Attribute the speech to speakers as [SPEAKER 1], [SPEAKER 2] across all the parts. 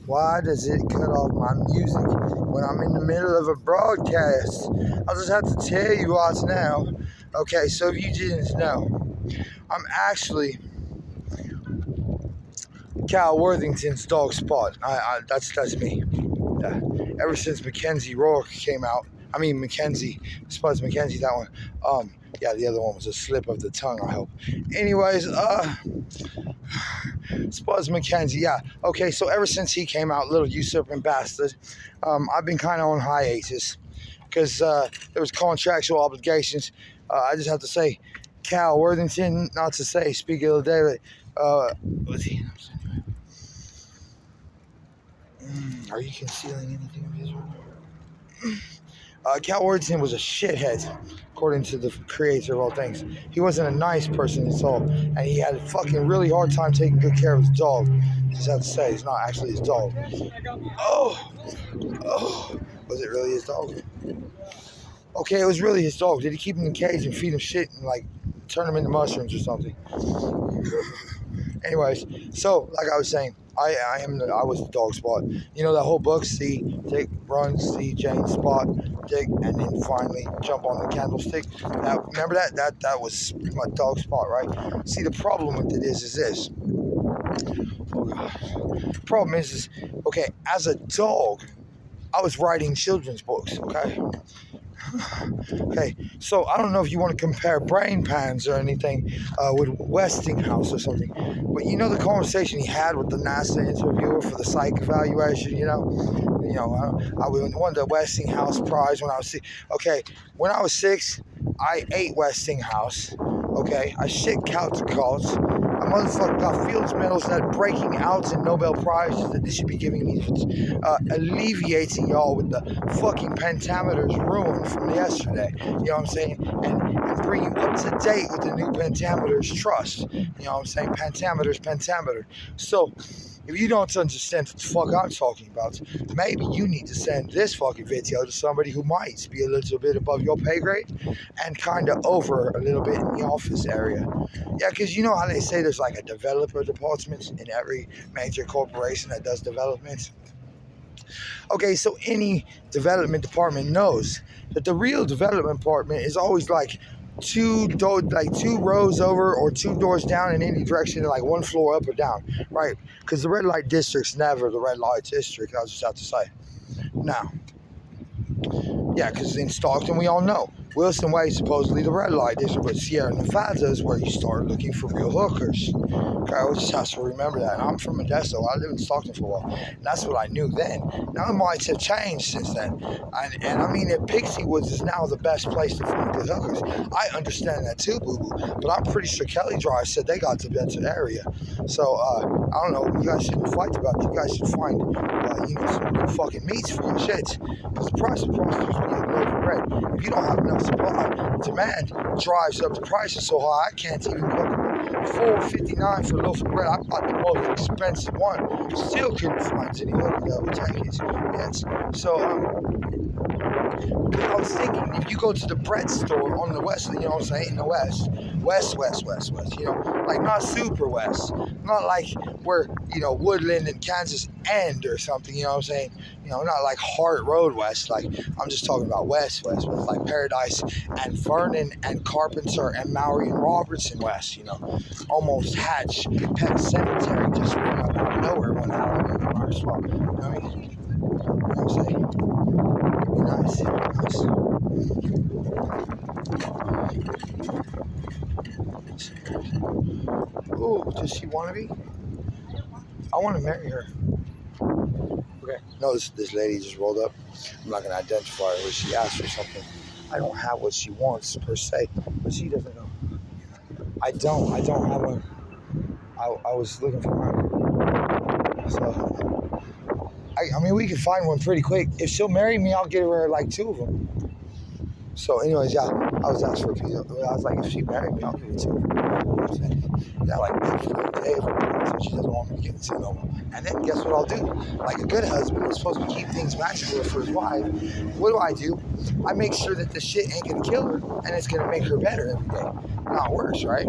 [SPEAKER 1] Why does it cut off my music when I'm in the middle of a broadcast? I'll just have to tell you right now. Okay, so if you didn't know, I'm actually Cal Worthington's dog Spot. That's me. Yeah. Ever since Mackenzie Rourke came out, Spud's Mackenzie, that one. Yeah, the other one was a slip of the tongue, I hope. Anyways, Spud's Mackenzie, yeah. Okay, so ever since he came out, little usurping bastard, I've been kind of on hiatus because there was contractual obligations. I just have to say, Cal Worthington, not to say, speak ill of David, was he? Are you concealing anything of his? Cal Worthington was a shithead, according to the creator of all things. He wasn't a nice person at all, and he had a fucking really hard time taking good care of his dog. Just have to say, it's not actually his dog. Oh, was it really his dog? Okay, it was really his dog. Did he keep him in a cage and feed him shit and like turn him into mushrooms or something? Anyways, so like I was saying, I was the dog Spot. You know that whole book, see Dick, run, see Jane, Spot, Dick, and then finally jump on the candlestick. Now, remember that was my dog Spot, right? See, the problem with it is this. Oh God. Problem is, okay, as a dog, I was writing children's books, okay? Okay, so I don't know if you want to compare brain pans or anything with Westinghouse or something, but you know the conversation he had with the NASA interviewer for the psych evaluation. I won the Westinghouse prize when I was 6. Okay, when I was 6, I ate Westinghouse. Okay, I shit couch calls. A motherfucker got Fields medals that breaking out and Nobel Prizes that they should be giving me for alleviating y'all with the fucking pentameters ruined from yesterday. You know what I'm saying? And bring you up to date with the new pentameters trust. You know what I'm saying? Pentameter. So, if you don't understand what the fuck I'm talking about, maybe you need to send this fucking video to somebody who might be a little bit above your pay grade and kind of over a little bit in the office area. Yeah, because you know how they say there's like a developer department in every major corporation that does development? Okay, so any development department knows that the real development department is always like two rows over or 2 doors down in any direction, like 1 floor up or down, right? Because the red light district's never the red light district, I was just have to say. Now, yeah, because in Stockton, we all know, Wilson Way is supposedly the red light district, but Sierra Nevada is where you start looking for real hookers. Okay, we just have to remember that. And I'm from Modesto. I lived in Stockton for a while, and that's what I knew then. Now the might have changed since then. And I mean, if Pixie Woods is now the best place to find good hookers, I understand that too, boo-boo. But I'm pretty sure Kelly Drive said they got the better area. So, I don't know. You guys shouldn't fight about it. You guys should find, some new fucking meats for your shit. Because the price of prostitutes when you have loaf of bread. If you don't have enough supply, demand drives up the prices so high I can't even cook $4.59 for a loaf of bread. I bought the most expensive one. Still couldn't find any hooker that would take it. Yes. So, I was thinking, if you go to the bread store on the west, you know what I'm saying, in the west, like not super west, not like where, Woodland and Kansas end or something, you know what I'm saying, not like Hart Road west, like, I'm just talking about west, like Paradise and Vernon and Carpenter and Maury and Robertson west, almost Hatch, Pet Cemetery, just ring up out of nowhere when Alabama might as well, you know what I mean? You know what I'm saying? Nice. Oh, does she want to be? I want to marry her. Okay. No, this lady just rolled up. I'm not going to identify her. She asked for something. I don't have what she wants per se, but she doesn't know. I don't have one. I was looking for one. So, I mean, we could find one pretty quick. If she'll marry me, I'll give her like 2 of them. So, anyways, yeah, I was asked for a few. I was like, if she married me, I'll give it to her. Yeah, like, so she doesn't want me to give it to her no more. And then guess what I'll do? Like a good husband is supposed to keep things magical for his wife. What do? I make sure that the shit ain't gonna kill her, and it's gonna make her better every day, not worse, right?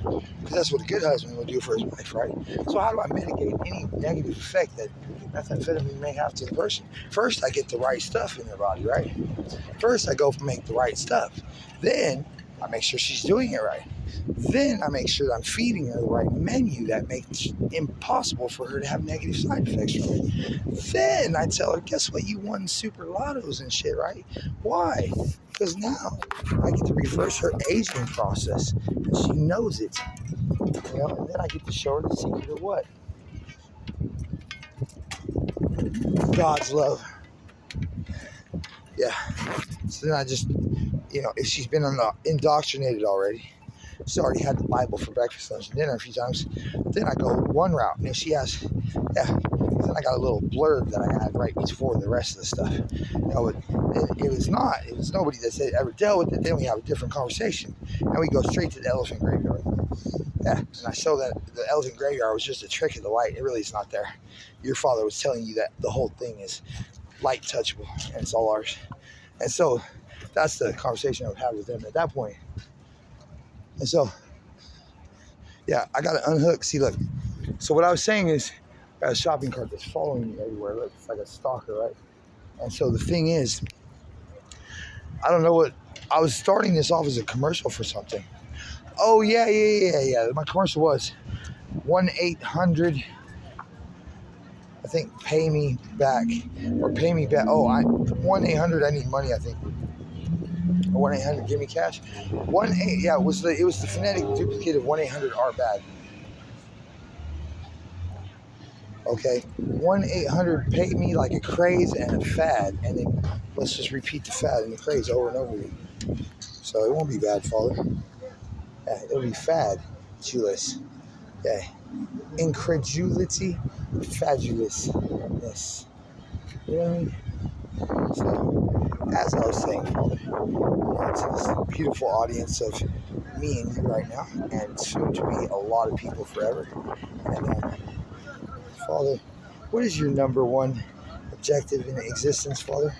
[SPEAKER 1] Because that's what a good husband will do for his wife, right? So how do I mitigate any negative effect that methamphetamine may have to the person? First, I get the right stuff in their body, right? First, I go make the right stuff. Then, I make sure she's doing it right. Then, I make sure that I'm feeding her the right menu that makes it impossible for her to have negative side effects from it. Then, I tell her, guess what? You won super lottos and shit, right? Why? Because now I get to reverse her aging process, and she knows it. And then I get to show her the secret of what? God's love. Yeah. So then I just, if she's been indoctrinated already, she's already had the Bible for breakfast, lunch, and dinner a few times, then I go one route. And if she has, then I got a little blurb that I had right before the rest of the stuff. It was nobody that said ever dealt with it. Then we have a different conversation, and we go straight to the elephant graveyard. Yeah, and I show that the elephant graveyard was just a trick of the light. It really is not there. Your father was telling you that the whole thing is light touchable, and it's all ours. And so that's the conversation I would have with them at that point. And so, yeah, I got to unhook. See, look. So what I was saying is, I got a shopping cart that's following me everywhere. Look, it's like a stalker, right? And so the thing is, I don't know what, I was starting this off as a commercial for something. Oh, yeah. My commercial was 1-800, I think, pay me back. Or pay me back. Oh, 1-800, I need money, I think. Or 1-800, give me cash. It was the phonetic duplicate of 1-800, are bad. Okay, 1-800, pay me like a craze and a fad. And then let's just repeat the fad and the craze over and over again. So it won't be bad, Father. Yeah, it'll be fabulous. Yeah. Incredulity, fabulousness. You know what I mean? So, as I was saying, Father, to this beautiful audience of me and you right now, and soon to be a lot of people forever. And Father, what is your number one objective in existence, Father?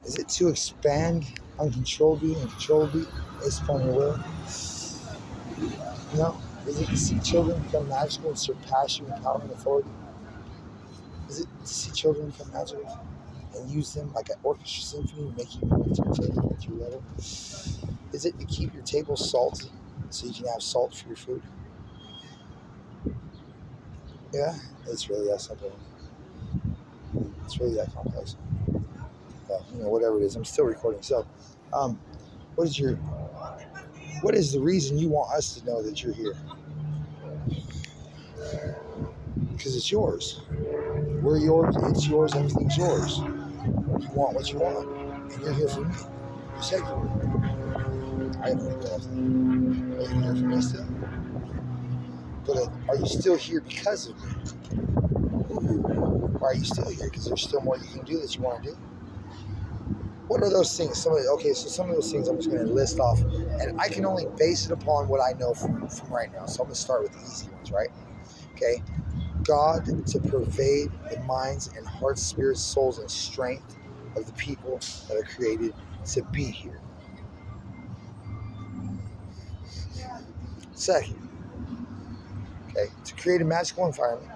[SPEAKER 1] Is it to expand uncontrollably and controllably based upon your will? No. Is it to see children become magical and surpass you in power and authority? Is it to see children become magical and use them like an orchestra symphony to make you more entertaining at your level? Is it to keep your table salty so you can have salt for your food? Yeah, it's really that simple. It's really that complex. Whatever it is, I'm still recording. So, what is the reason you want us to know that you're here? Because it's yours. We're yours, it's yours, everything's yours. You want what you want, and you're here for me. You said you were. I know you're here for me still. But are you still here because of me? Or are you still here because there's still more you can do that you want to do? What are those things? Some of those things I'm just going to list off, and I can only base it upon what I know from right now. So I'm going to start with the easy ones, right? Okay. God to pervade the minds and hearts, spirits, souls, and strength of the people that are created to be here. Second, okay, to create a magical environment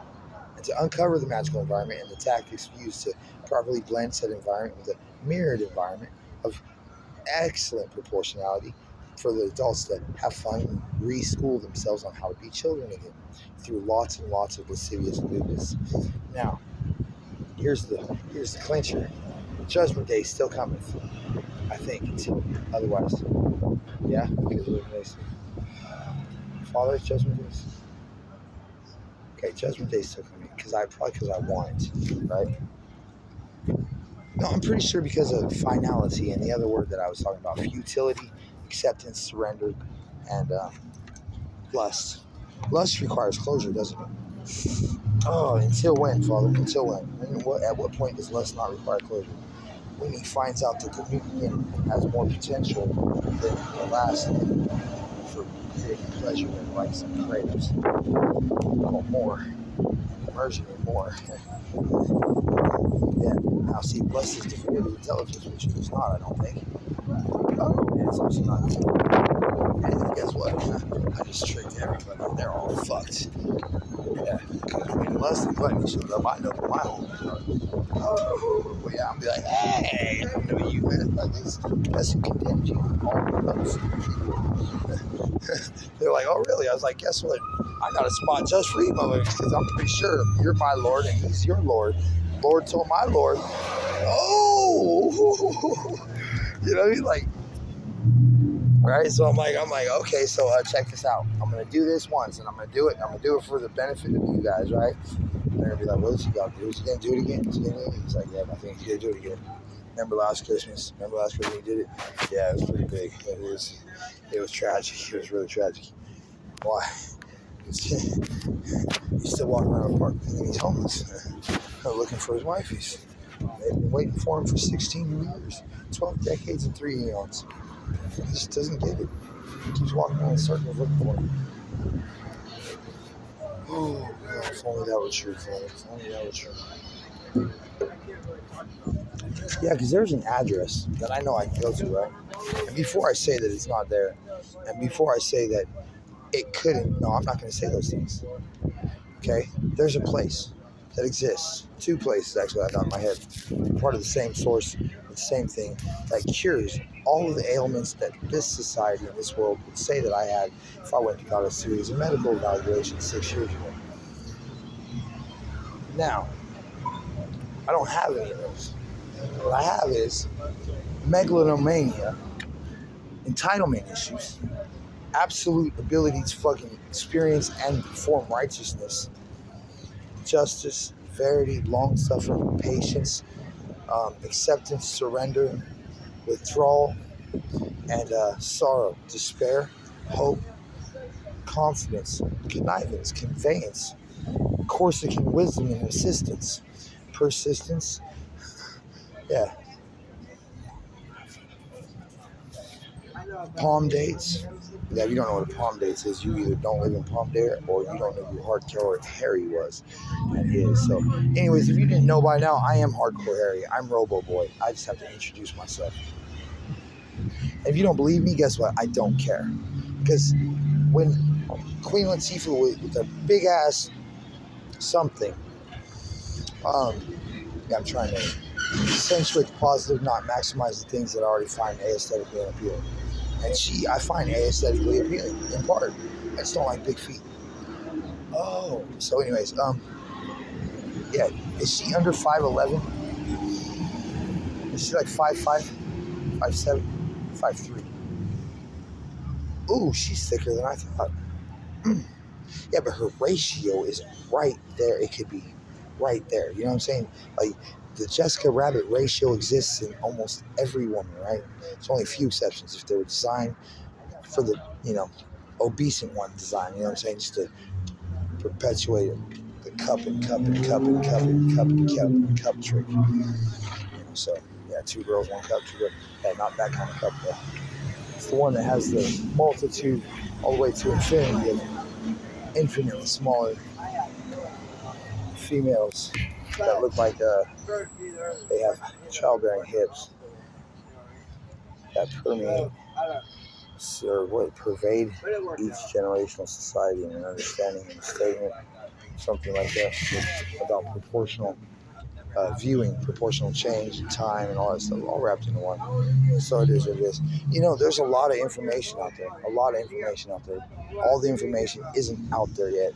[SPEAKER 1] and to uncover the magical environment and the tactics used to properly blend said environment with a mirrored environment of excellent proportionality for the adults to have fun and reschool themselves on how to be children again through lots and lots of lascivious goodness. Now, here's the clincher. Judgment Day is still coming, I think, until otherwise. Yeah, because of the Father, Judgment Day. Okay, Judgment Day is still coming because I want it, right? No, I'm pretty sure because of finality and the other word that I was talking about, futility, acceptance, surrender, and lust. Lust requires closure, doesn't it? Oh, until when, Father? Until when? At what point does lust not require closure? When he finds out that the new beginning has more potential than the last for creating pleasure and likes and craves. More. Immersion in more. Yeah. Now, see, lust is different with intelligence, which it is not, I don't think. And it's also not. And guess what? I just tricked everybody. They're all fucked. Yeah, because when Lusty Bunny showed up, I know my home. Oh, well, yeah, I'll be like, hey, I don't know you, man. Like, that's who condemned you. All of those people. They're like, oh, really? I was like, guess what? I got a spot just for you, motherfuckers, because I'm pretty sure you're my Lord and he's your Lord. Lord told my Lord, oh, you know what I mean? Like, right? So I'm like, okay, so check this out. I'm gonna do this once, and I'm gonna do it. I'm gonna do it for the benefit of you guys, right? And they're gonna be like, what is he gonna do? Is he gonna do it again? Is he gonna do it again? He's like, yeah, I think he's gonna do it again. Remember last Christmas? Remember last Christmas he did it? Yeah, it was pretty big. It was tragic. It was really tragic. Why? He's still walking around the park thinking he's homeless, looking for his wife. They've been waiting for him for 16 years, 12 decades and 3 eons. He just doesn't get it. He keeps walking around in circles looking for him. Oh, God, if only that were true, Father. If only that were true. Yeah, because there's an address that I know I can go to, right? And before I say that it's not there, and before I say that it couldn't, no, I'm not going to say those things. Okay? There's a place that exists. Two places, actually, I got in my head. Part of the same source, the same thing, that cures all of the ailments that this society and this world would say that I had if I went and got a series of medical evaluations 6 years ago. Now, I don't have any of those. What I have is megalomania, entitlement issues, absolute ability to fucking experience and perform righteousness, justice, verity, long-suffering, patience, acceptance, surrender, withdrawal, and sorrow, despair, hope, confidence, connivance, conveyance, Corsican wisdom and assistance, persistence. Yeah. Palm dates. Yeah, if you don't know what a palm dates is, you either don't live in Palm Dare or you don't know who Hardcore Harry was and is. So, anyways, if you didn't know by now, I am Hardcore Harry. I'm Robo Boy. I just have to introduce myself. And if you don't believe me, guess what? I don't care. Because when Queen Latifah with a big ass something, I'm trying to accentuate the positive, not maximize the things that I already find aesthetically unappealing. And I find aesthetically appealing, in part. I just don't like big feet. Oh, so anyways, yeah, is she under 5'11"? Is she like 5'5", 5'7", 5'3"? Ooh, she's thicker than I thought. Yeah, but her ratio is right there. It could be right there. You know what I'm saying? Like, the Jessica Rabbit ratio exists in almost every woman, right? There's only a few exceptions if they were designed for the, obese one design, you know what I'm saying? Just to perpetuate the cup and cup and cup and cup and cup and cup and cup trick. So, yeah, 2 girls, 1 cup, 2 girls. Yeah, not that kind of cup, though. It's the one that has the multitude all the way to infinity of infinitely smaller females that look like they have childbearing hips that pervade each generational society in an understanding and statement, something like that, about proportional viewing, proportional change in time and all that stuff, all wrapped into one. So it is what it is. There's a lot of information out there. All the information isn't out there yet,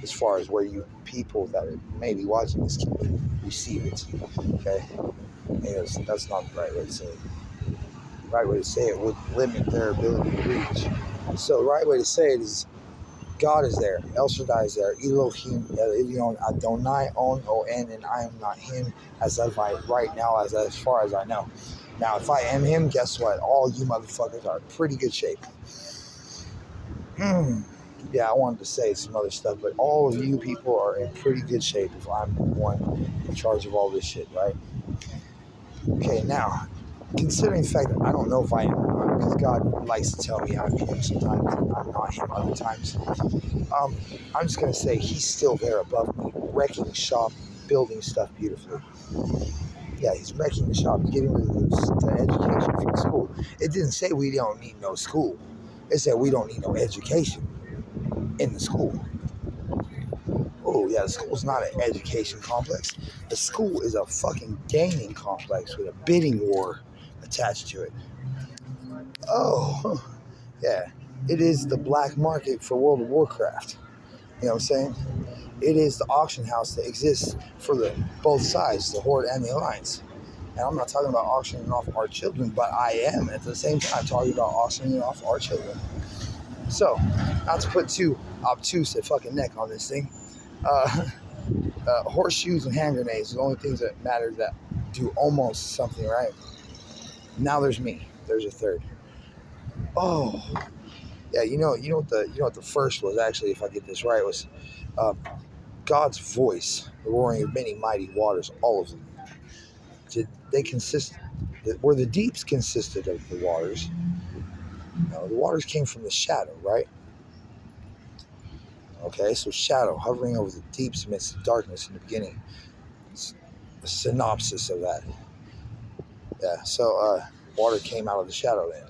[SPEAKER 1] as far as where you people that are maybe watching this can receive it. Okay? That's not the right way to say it. The right way to say it would limit their ability to reach. So the right way to say it is God is there. El Shaddai is there. Elohim, El Elyon, Adonai, On, O-N, and I am not him as of right now, as far as I know. Now, if I am him, guess what? All you motherfuckers are in pretty good shape. Yeah, I wanted to say some other stuff, but all of you people are in pretty good shape if I'm the one in charge of all this shit, right? Okay, now, considering the fact that I don't know if I am or not, because God likes to tell me I'm him sometimes and I'm not him other times, I'm just going to say he's still there above me, wrecking shop, building stuff beautifully. Yeah, he's wrecking the shop, getting rid of the education from school. It didn't say we don't need no school. It said we don't need no education in the school. Oh, yeah, the school's not an education complex. The school is a fucking gaming complex with a bidding war attached to it. Oh, yeah. It is the black market for World of Warcraft. You know what I'm saying? It is the auction house that exists for the both sides, the Horde and the Alliance. And I'm not talking about auctioning off our children, but I am at the same time talking about auctioning off our children. So, not to put too obtuse a fucking neck on this thing, horseshoes and hand grenades are the only things that matter that do almost something right. Now there's me. There's a third. Oh, yeah. You know what the first was actually, if I get this right, was God's voice, the roaring of many mighty waters, all of them. They consist, where the deeps consisted of the waters. The waters came from the shadow, right? Okay, so shadow hovering over the deeps amidst the darkness in the beginning. It's a synopsis of that. Yeah, so water came out of the shadow then.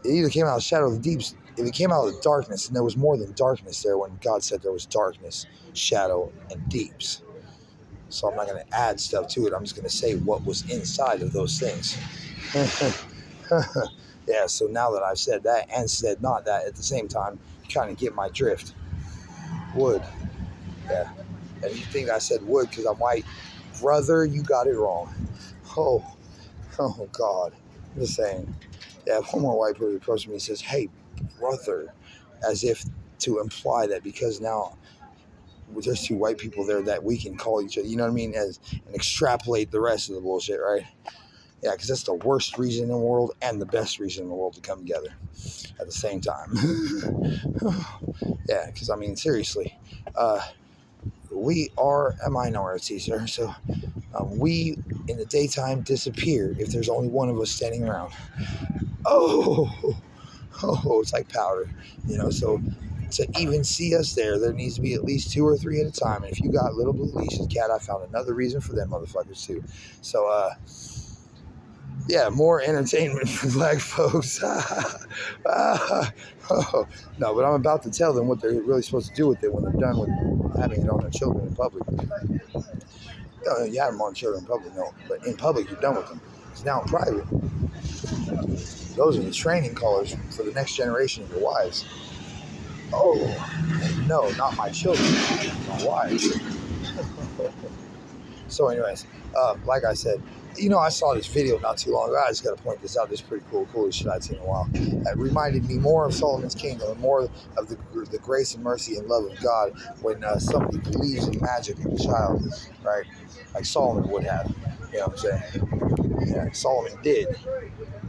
[SPEAKER 1] It either came out of the shadow of the deeps, if it came out of the darkness, and there was more than darkness there when God said there was darkness, shadow, and deeps. So I'm not going to add stuff to it. I'm just going to say what was inside of those things. Yeah, so now that I've said that and said not that at the same time, you kind of get my drift. Wood. Yeah. And you think I said wood because I'm white? Brother, you got it wrong. Oh God. I'm just saying. Yeah, one more white person approaches me and says, hey, brother, as if to imply that because now there's two white people there that we can call each other, you know what I mean, and extrapolate the rest of the bullshit, right? Yeah, because that's the worst reason in the world and the best reason in the world to come together at the same time. Yeah, because, I mean, seriously, we are a minority, sir, so we, in the daytime, disappear if there's only one of us standing around. Oh, it's like powder, so to even see us there needs to be at least 2 or 3 at a time, and if you got little blue leashes, cat, I found another reason for them motherfuckers too. So, yeah, more entertainment for black folks. Oh, no, but I'm about to tell them what they're really supposed to do with it when they're done with having it on their children in public. You have them on children in public, no, but in public you're done with them. It's now in private. Those are the training colors for the next generation of your wives. Oh, no, not my children, my wives. So anyways, like I said, I saw this video not too long ago. I just got to point this out. This is pretty coolest shit I'd seen in a while. It reminded me more of Solomon's Kingdom and more of the grace and mercy and love of God when somebody believes in magic in a child, right? Like Solomon would have. You know what I'm saying? Yeah, Solomon did.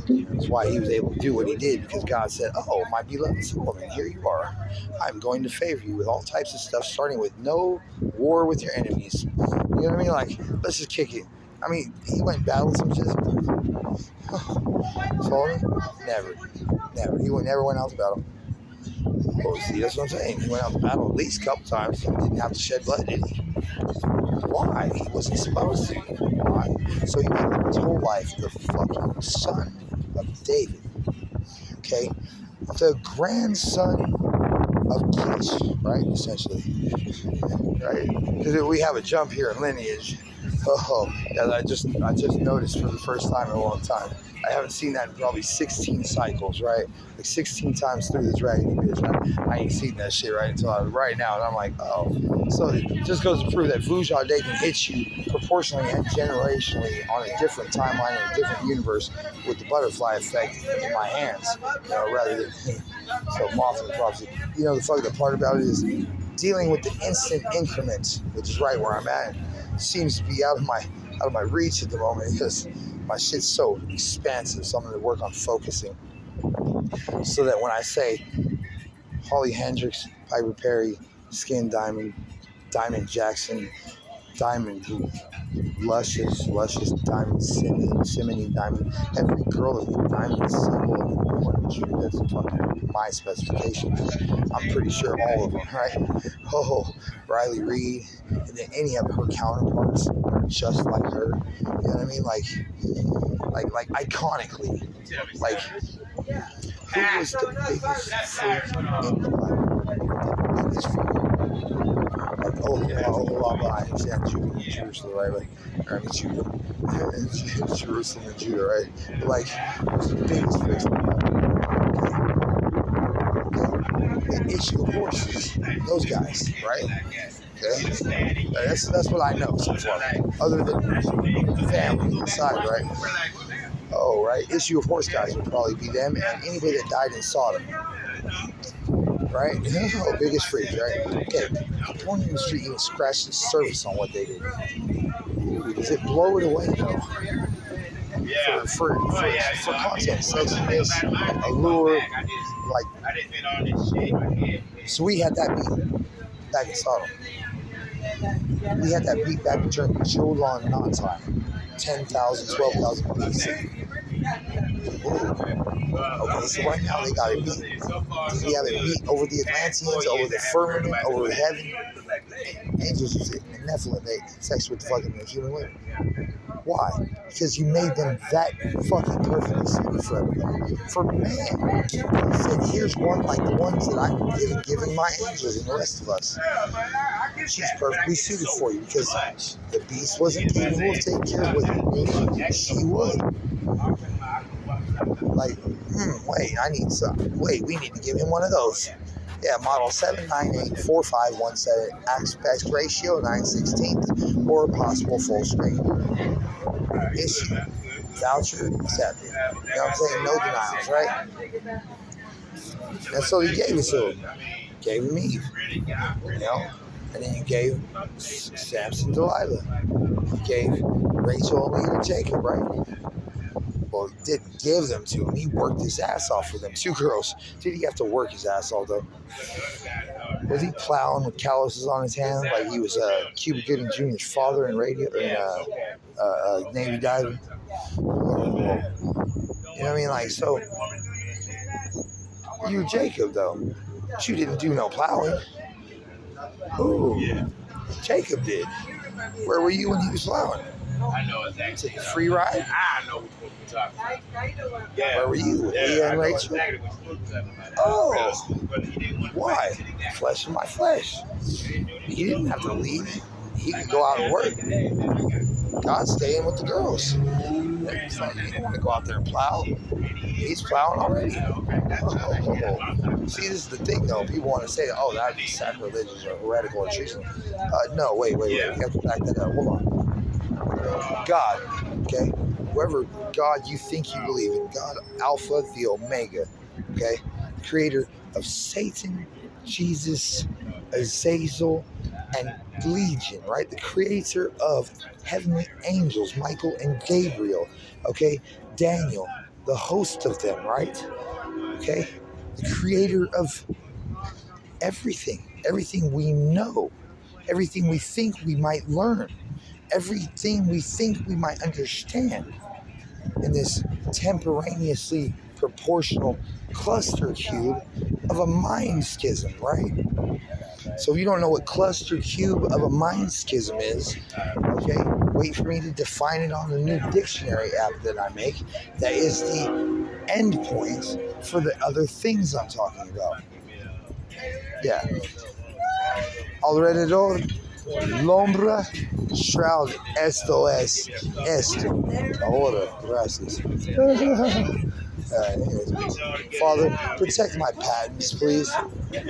[SPEAKER 1] That's why he was able to do what he did, because God said, oh, my beloved Solomon, here you are. I'm going to favor you with all types of stuff, starting with no war with your enemies. You know what I mean? Like, let's just kick it. I mean, he went and battled some shit. Solomon? Never. He never went out to battle. Oh, see, that's what I'm saying. He went out to battle at least a couple times. He didn't have to shed blood, did he? Why? He wasn't supposed to. Why? So he lived his whole life the fucking son of David. Okay? The grandson of Kish, right? Essentially. Right? Because we have a jump here in lineage. Oh, yeah, I just noticed for the first time in a long time. I haven't seen that in probably 16 cycles, right? Like 16 times through the dragon bitch. I ain't seen that shit right until right now, and I'm like, oh. So it just goes to prove that Vujade can hit you proportionally and generationally on a different timeline in a different universe with the butterfly effect in my hands, rather than so Moth and Prophecy. The fucked up part about it is dealing with the instant increments, which is right where I'm at. Seems to be out of my reach at the moment because my shit's so expansive. So I'm going to work on focusing so that when I say Holly Hendricks, Piper Perry, Skin Diamond, Diamond Jackson, Diamond Luscious Diamond, Simony Diamond, every girl is a diamond symbol in the porn industry. That's fucking my specification. I'm pretty sure of all of them, right? Oh, Riley Reid, and then any of her counterparts are just like her. You know what I mean? Like iconically, like who was the biggest freak in the Bible? The biggest freak. Like I understand Jerusalem, right? Like, I mean Judah, Jerusalem and Judah, right? But like, who's the biggest freaks in the Bible? The issue of horses, those guys, right? Okay, that's what I know so far. Other than family inside, right? Oh, right. Issue of horse guys would probably be them and anybody that died in Sodom, right? Oh, biggest freaks, right? Okay, one in the street even scratched the surface on what they did. Does it blow it away though? For content, sexiness, allure, like. So we had that beat back in Sodom. We had that beat back during the Jolan Knot time. 10,000, 12,000 BC. Okay, so right now they got it beat. We have it beat over the Atlanteans, over the firmament, over the heaven. Angels use it. And Nephilim, they sex with fucking human women. Why? Because you made them that fucking perfectly suited for everybody. For man, he said, here's one like the ones that I'm giving my angels and the rest of us. She's perfectly suited for you because the beast wasn't capable of taking care of what you needed. She would. Like, wait, we need to give him one of those. Yeah, model 7984517, aspect ratio 9/16, or possible full screen. Issue. Voucher accepted. You know what I'm saying? No denials, right? And so he gave it to him. Gave him Eve. You know? And then you gave Samson Delilah. You gave Rachel and Leah to Jacob, right? Well, he didn't give them to him. He worked his ass off for them. 2 girls. Did he have to work his ass off, though? Was he plowing with calluses on his hands like he was Cuba Gooding Jr.'s father in radio in Navy diving? You know what I mean? Like, so you Jacob, though. But you didn't do no plowing. Ooh, Jacob did. Where were you when he was plowing?
[SPEAKER 2] I know exactly.
[SPEAKER 1] Free ride?
[SPEAKER 2] I know what you're talking about. Yeah.
[SPEAKER 1] Where were you? With Leah and Rachel?
[SPEAKER 2] Exactly what you're talking about.
[SPEAKER 1] Oh. Why? Flesh of my flesh. He didn't have to leave. He could go out and work. God's staying with the girls. It's like, he didn't want to go out there and plow. He's plowing already. Oh. See, this is the thing, though. People want to say, oh, that'd be sacrilegious or heretical or treason. No, wait. We have to back that up. Hold on. God, okay? Whoever God you think you believe in, God Alpha, the Omega, okay? Creator of Satan, Jesus, Azazel, and Legion, right? The creator of heavenly angels, Michael and Gabriel, okay? Daniel, the host of them, right? Okay? The creator of everything we know, everything we think we might learn, everything we think we might understand in this temporaneously proportional cluster cube of a mind schism, right? So if you don't know what cluster cube of a mind schism is, okay, wait for me to define it on the new dictionary app that I make. That is the endpoint for the other things I'm talking about. Yeah. Alrededor, l'ombra shrouded. Esto es esto. Ahora, gracias. Anyways, Father, protect my patents, please. Yeah,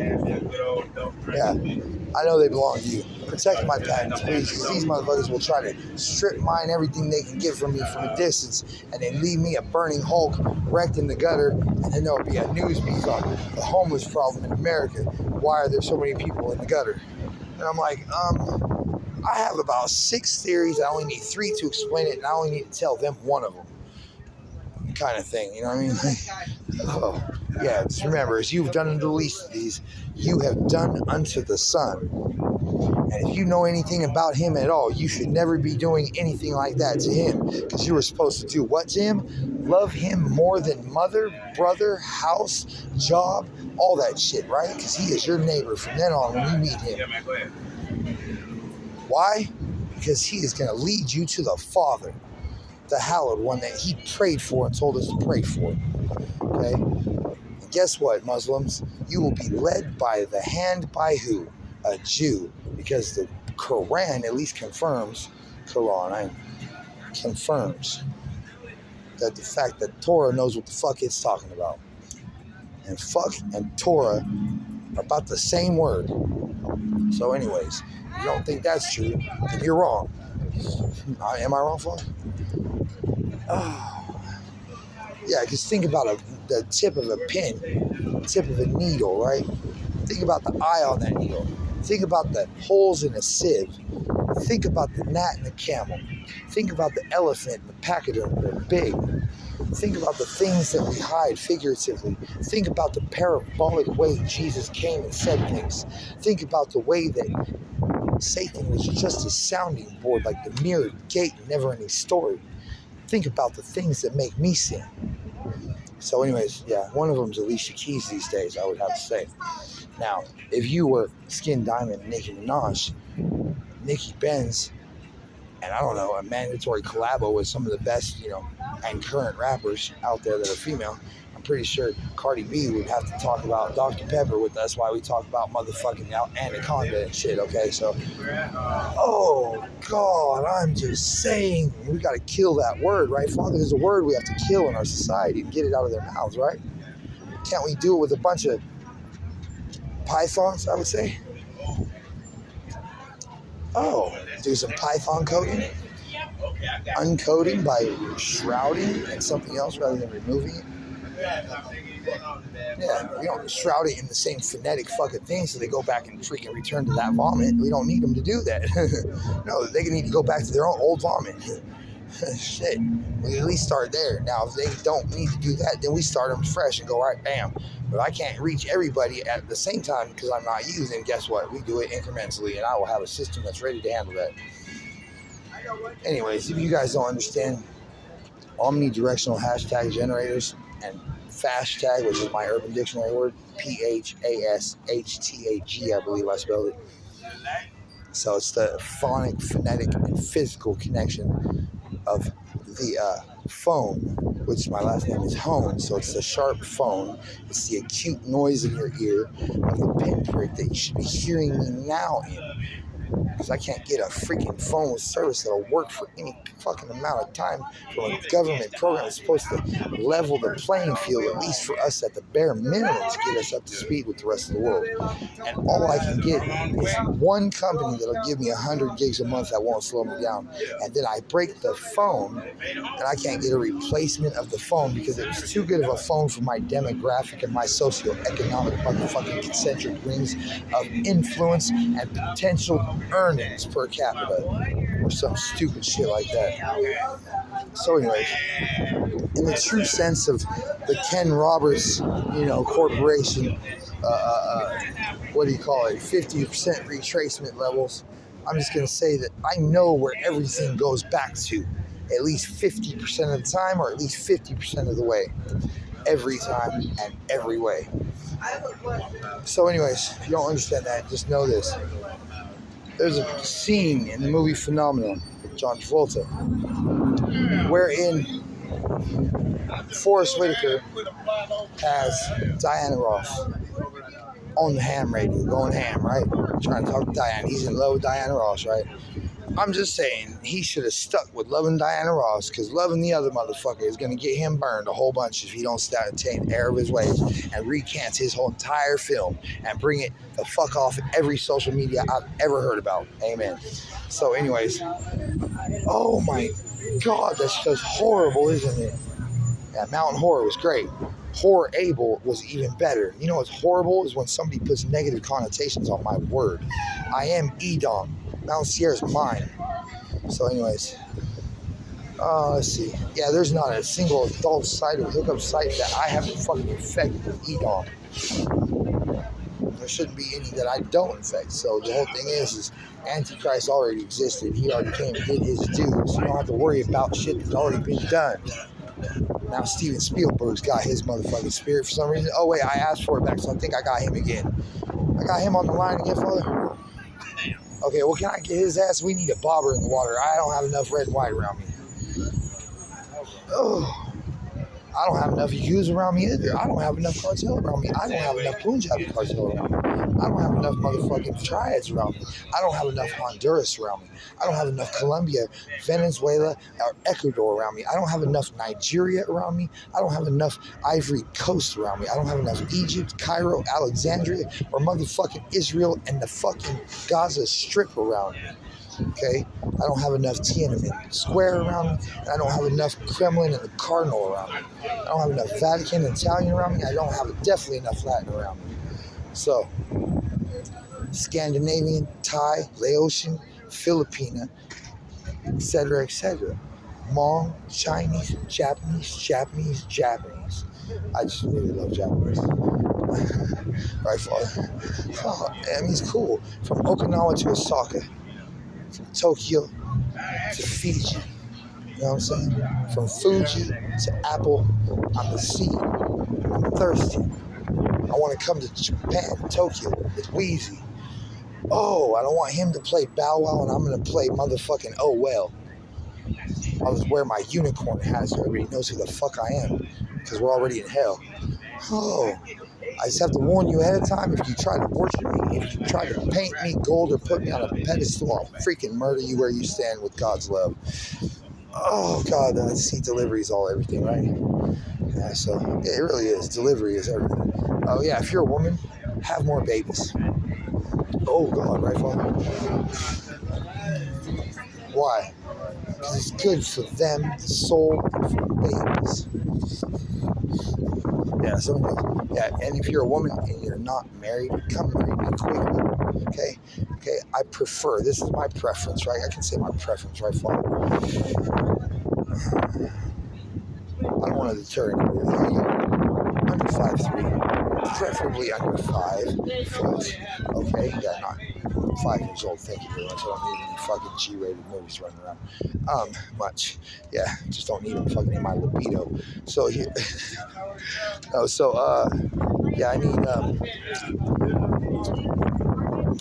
[SPEAKER 1] I know they belong to you. Protect my patents, please, because these motherfuckers will try to strip mine everything they can get from me from a distance, and then leave me a burning Hulk wrecked in the gutter, and then there'll be a news piece on the homeless problem in America. Why are there so many people in the gutter? And I'm like, I have about 6 theories. I only need 3 to explain it, and I only need to tell them one of them. Kind of thing, you know what I mean? Oh, yeah, just remember, as you've done unto the least of these, you have done unto the Son. And if you know anything about him at all, you should never be doing anything like that to him, because you were supposed to do what to him? Love him more than mother, brother, house, job, all that shit, right? Because he is your neighbor from then on when you meet him.
[SPEAKER 2] Yeah, man, go ahead.
[SPEAKER 1] Why? Because he is going to lead you to the Father, the hallowed one that he prayed for and told us to pray for. Okay? And guess what, Muslims? You will be led by the hand by who? A Jew. Because the Quran at least confirms that the fact that Torah knows what the fuck it's talking about. And fuck and Torah are about the same word. So anyways, if you don't think that's true, then you're wrong. Am I wrong, Flo? Oh. Yeah, because think about the tip of a pin, tip of a needle, right? Think about the eye on that needle. Think about the holes in a sieve. Think about the gnat and the camel. Think about the elephant and the pachyderm. They're big. Think about the things that we hide figuratively. Think about the parabolic way Jesus came and said things. Think about the way that Satan was just a sounding board, like the mirrored gate, never-ending story. Think about the things that make me sin. So anyways, yeah, one of them is Alicia Keys these days, I would have to say. Now, if you were Skin Diamond and Nicki Minaj, Nikki Benz, and I don't know, a mandatory collabo with some of the best, and current rappers out there that are female, I'm pretty sure Cardi B would have to talk about Dr. Pepper with us while we talk about motherfucking Anaconda and shit, okay? So, oh, God, I'm just saying, we got to kill that word, right? Father is a word we have to kill in our society and get it out of their mouths, right? Can't we do it with a bunch of pythons, I would say? Oh, do some python coding? Uncoding by shrouding and something else rather than removing it? Yeah, we don't shroud it in the same phonetic fucking thing so they go back and freaking return to that vomit. We don't need them to do that. No, they need to go back to their own old vomit. Shit, we at least start there. Now, if they don't need to do that, then we start them fresh and go, all right, bam. But I can't reach everybody at the same time because I'm not you, then guess what? We do it incrementally, and I will have a system that's ready to handle that. Anyways, if you guys don't understand omnidirectional hashtag generators and fashtag, which is my Urban Dictionary word, PHASHTAG, I believe I spelled it. So it's the phonic, phonetic, and physical connection of the phone, which my last name is Hone, so it's the sharp phone. It's the acute noise in your ear of the pinprick that you should be hearing me now in. Because I can't get a freaking phone with service that'll work for any fucking amount of time from a government program that's supposed to level the playing field, at least for us at the bare minimum, to get us up to speed with the rest of the world. And all I can get is one company that'll give me 100 gigs a month that won't slow me down. And then I break the phone, and I can't get a replacement of the phone because it was too good of a phone for my demographic and my socioeconomic motherfucking concentric rings of influence and potential earnings per capita or some stupid shit like that. So anyways, in the true sense of the Ken Roberts, corporation, 50% retracement levels, I'm just going to say that I know where everything goes back to at least 50% of the time, or at least 50% of the way, every time and every way. So anyways, if you don't understand that, just know this. There's a scene in the movie Phenomenon with John Travolta wherein Forrest Whitaker has Diana Ross on the ham radio, going ham, right? Trying to talk to Diana. He's in love with Diana Ross, right? I'm just saying, he should have stuck with loving Diana Ross, because loving the other motherfucker is going to get him burned a whole bunch if he don't attain air of his ways and recants his whole entire film and bring it the fuck off every social media I've ever heard about. Amen. So anyways, oh my God, that's just horrible, isn't it? Yeah, Mountain Horror was great. Horrible was even better. You know what's horrible is when somebody puts negative connotations on my word. I am Edom. Mount Sierra's mine. So anyways, let's see. Yeah, there's not a single adult site or hookup site that I haven't fucking infected with Edom. There shouldn't be any that I don't infect. So the whole thing is Antichrist already existed. He already came and did his due. So you don't have to worry about shit that's already been done. Now Steven Spielberg's got his motherfucking spirit for some reason. Oh wait, I asked for it back, so I think I got him again. I got him on the line again, Father. Okay, well, can I get his ass? We need a bobber in the water. I don't have enough red and white around me. Oh. I don't have enough Yakuza around me either. I don't have enough cartel around me. I don't have enough Punjabi cartel around me. I don't have enough motherfucking triads around me. I don't have enough Honduras around me. I don't have enough Colombia, Venezuela, or Ecuador around me. I don't have enough Nigeria around me. I don't have enough Ivory Coast around me. I don't have enough Egypt, Cairo, Alexandria, or motherfucking Israel and the fucking Gaza Strip around me. Okay, I don't have enough Tiananmen Square around me, and I don't have enough Kremlin and the Cardinal around me. I don't have enough Vatican and Italian around me. I don't have definitely enough Latin around me. So, Scandinavian, Thai, Laotian, Filipina, etc., etc. Hmong, Chinese, Japanese. I just really love Japanese. Right, Father? Oh, I mean, it's cool. From Okinawa to Osaka. From Tokyo to Fiji, you know what I'm saying? From Fuji to Apple, I'm the sea. I'm thirsty. I want to come to Japan, Tokyo, with Wheezy. Oh, I don't want him to play Bow Wow, and I'm going to play motherfucking Oh Well. I'll just wear my unicorn hat so everybody knows who the fuck I am, because we're already in hell. Oh, I just have to warn you ahead of time, if you try to worship me, if you try to paint me gold or put me on a pedestal, I'll freaking murder you where you stand with God's love. Oh, God, see, delivery is all everything, right? Yeah, so it really is. Delivery is everything. Oh, yeah, if you're a woman, have more babies. Oh, God, right, Father? Why? Because it's good for them, the soul, and for the babies. Yeah, yeah, and if you're a woman and you're not married, come marry me quickly. Okay, I prefer. This is my preference, right? I can say my preference, right, Father? I don't want to deter anybody. Under 5'3", preferably under 5 foot. Okay, yeah, not 5 years old. Thank you very much. I don't need any fucking G-rated movies running around. Much. Yeah, just don't need them fucking in my libido. So yeah. Yeah, I need.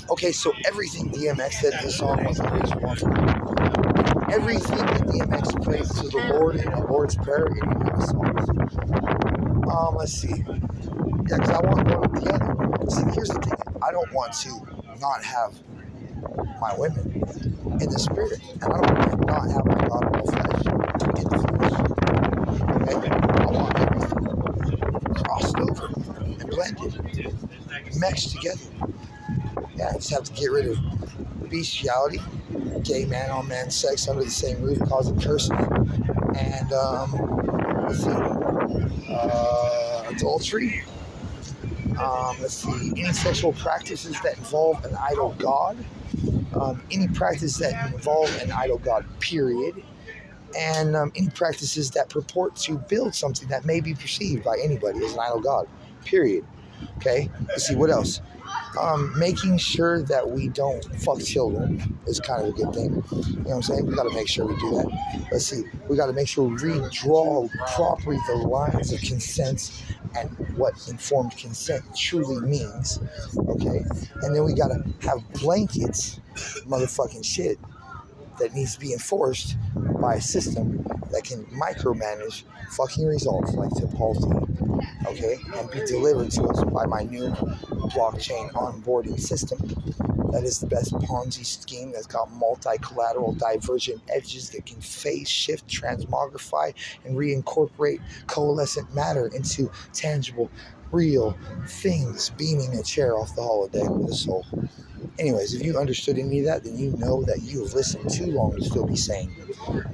[SPEAKER 1] Okay, so everything DMX said in the song was always wrong. Everything that DMX prays to the Lord in the Lord's Prayer in the song. Let's see. Yeah, because I want one or the other. See, here's the thing. I don't want to not have my women in the spirit, and I don't want to not have my God in the flesh in the flesh. Okay? I want everything crossed over and blended, meshed together. Yeah, I just have to get rid of bestiality, gay man on man sex under the same roof causing cursing, and let's see, adultery. Let's see, any sexual practices that involve an idol god, any practice that involve an idol god, period, and any practices that purport to build something that may be perceived by anybody as an idol god, period. Okay, let's see, what else? Making sure that we don't fuck children is kind of a good thing. You know what I'm saying? We got to make sure we do that. Let's see. We got to make sure we redraw properly the lines of consent and what informed consent truly means. Okay? And then we got to have blankets, motherfucking shit, that needs to be enforced by a system that can micromanage fucking results like Tipalti. Okay, and be delivered to us by my new blockchain onboarding system. That is the best Ponzi scheme that's got multi-collateral divergent edges that can phase shift, transmogrify, and reincorporate coalescent matter into tangible, real things, beaming a chair off the holodeck with a soul. Anyways, if you understood any of that, then you know that you have listened too long to still be sane.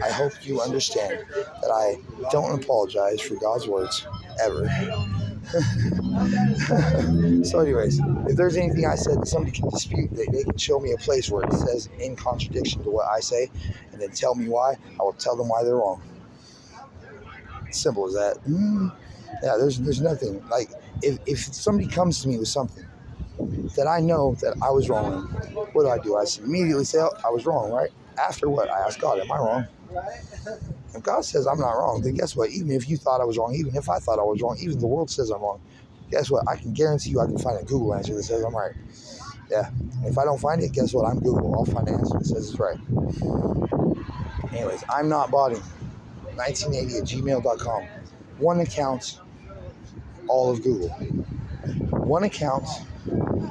[SPEAKER 1] I hope you understand that I don't apologize for God's words, ever. So anyways, if there's anything I said that somebody can dispute, they can show me a place where it says in contradiction to what I say, and then tell me why. I will tell them why they're wrong. Simple as that. Yeah, there's nothing. Like, if somebody comes to me with something that I know that I was wrong in, what do? I immediately say, oh, I was wrong, right? After what? I asked God, am I wrong? If God says I'm not wrong, then guess what? Even if you thought I was wrong, even if I thought I was wrong, even the world says I'm wrong, guess what? I can guarantee you I can find a Google answer that says I'm right. Yeah. If I don't find it, guess what? I'm Google. I'll find an answer that says it's right. Anyways, I'm not botting. 1980 at gmail.com. One account, all of Google. One account,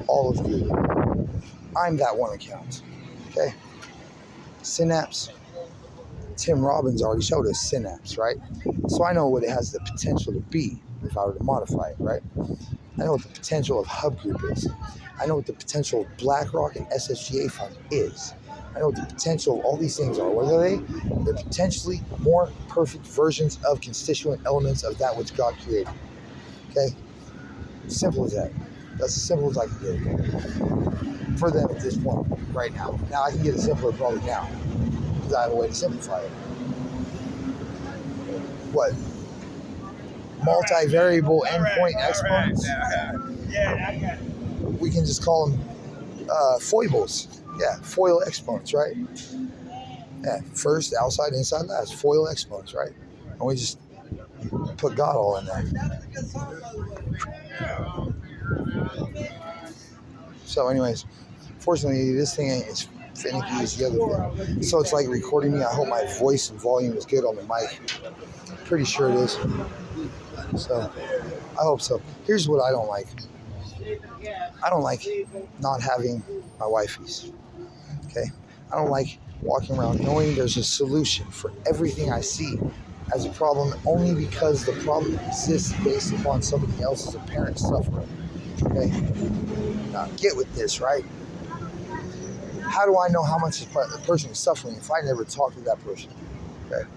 [SPEAKER 1] all of Google. I'm that one account. Okay? Synapse. Tim Robbins already showed us synapse, right? So I know what it has the potential to be if I were to modify it, right? I know what the potential of Hub Group is. I know what the potential of BlackRock and SSGA Fund is. I know what the potential of all these things are. What are they? They're potentially more perfect versions of constituent elements of that which God created. Okay? Simple as that. That's as simple as I can get it. For them at this point, right now. Now I can get it simpler probably now. Because I have a way to simplify it. What? Multivariable endpoint exponents? We can just call them foibles. Yeah, FOIL exponents, right? Yeah, first, outside, inside, last. FOIL exponents, right? And we just put God all in there. So anyways, fortunately, this thing ain't as finicky as the other thing. So it's like recording me. I hope my voice and volume is good on the mic. Pretty sure it is. So I hope so. Here's what I don't like. I don't like not having my wifeys. Okay? I don't like walking around knowing there's a solution for everything I see as a problem only because the problem exists based upon somebody else's apparent suffering. Okay? Now get with this, right? How do I know how much the person is suffering if I never talk to that person? Okay?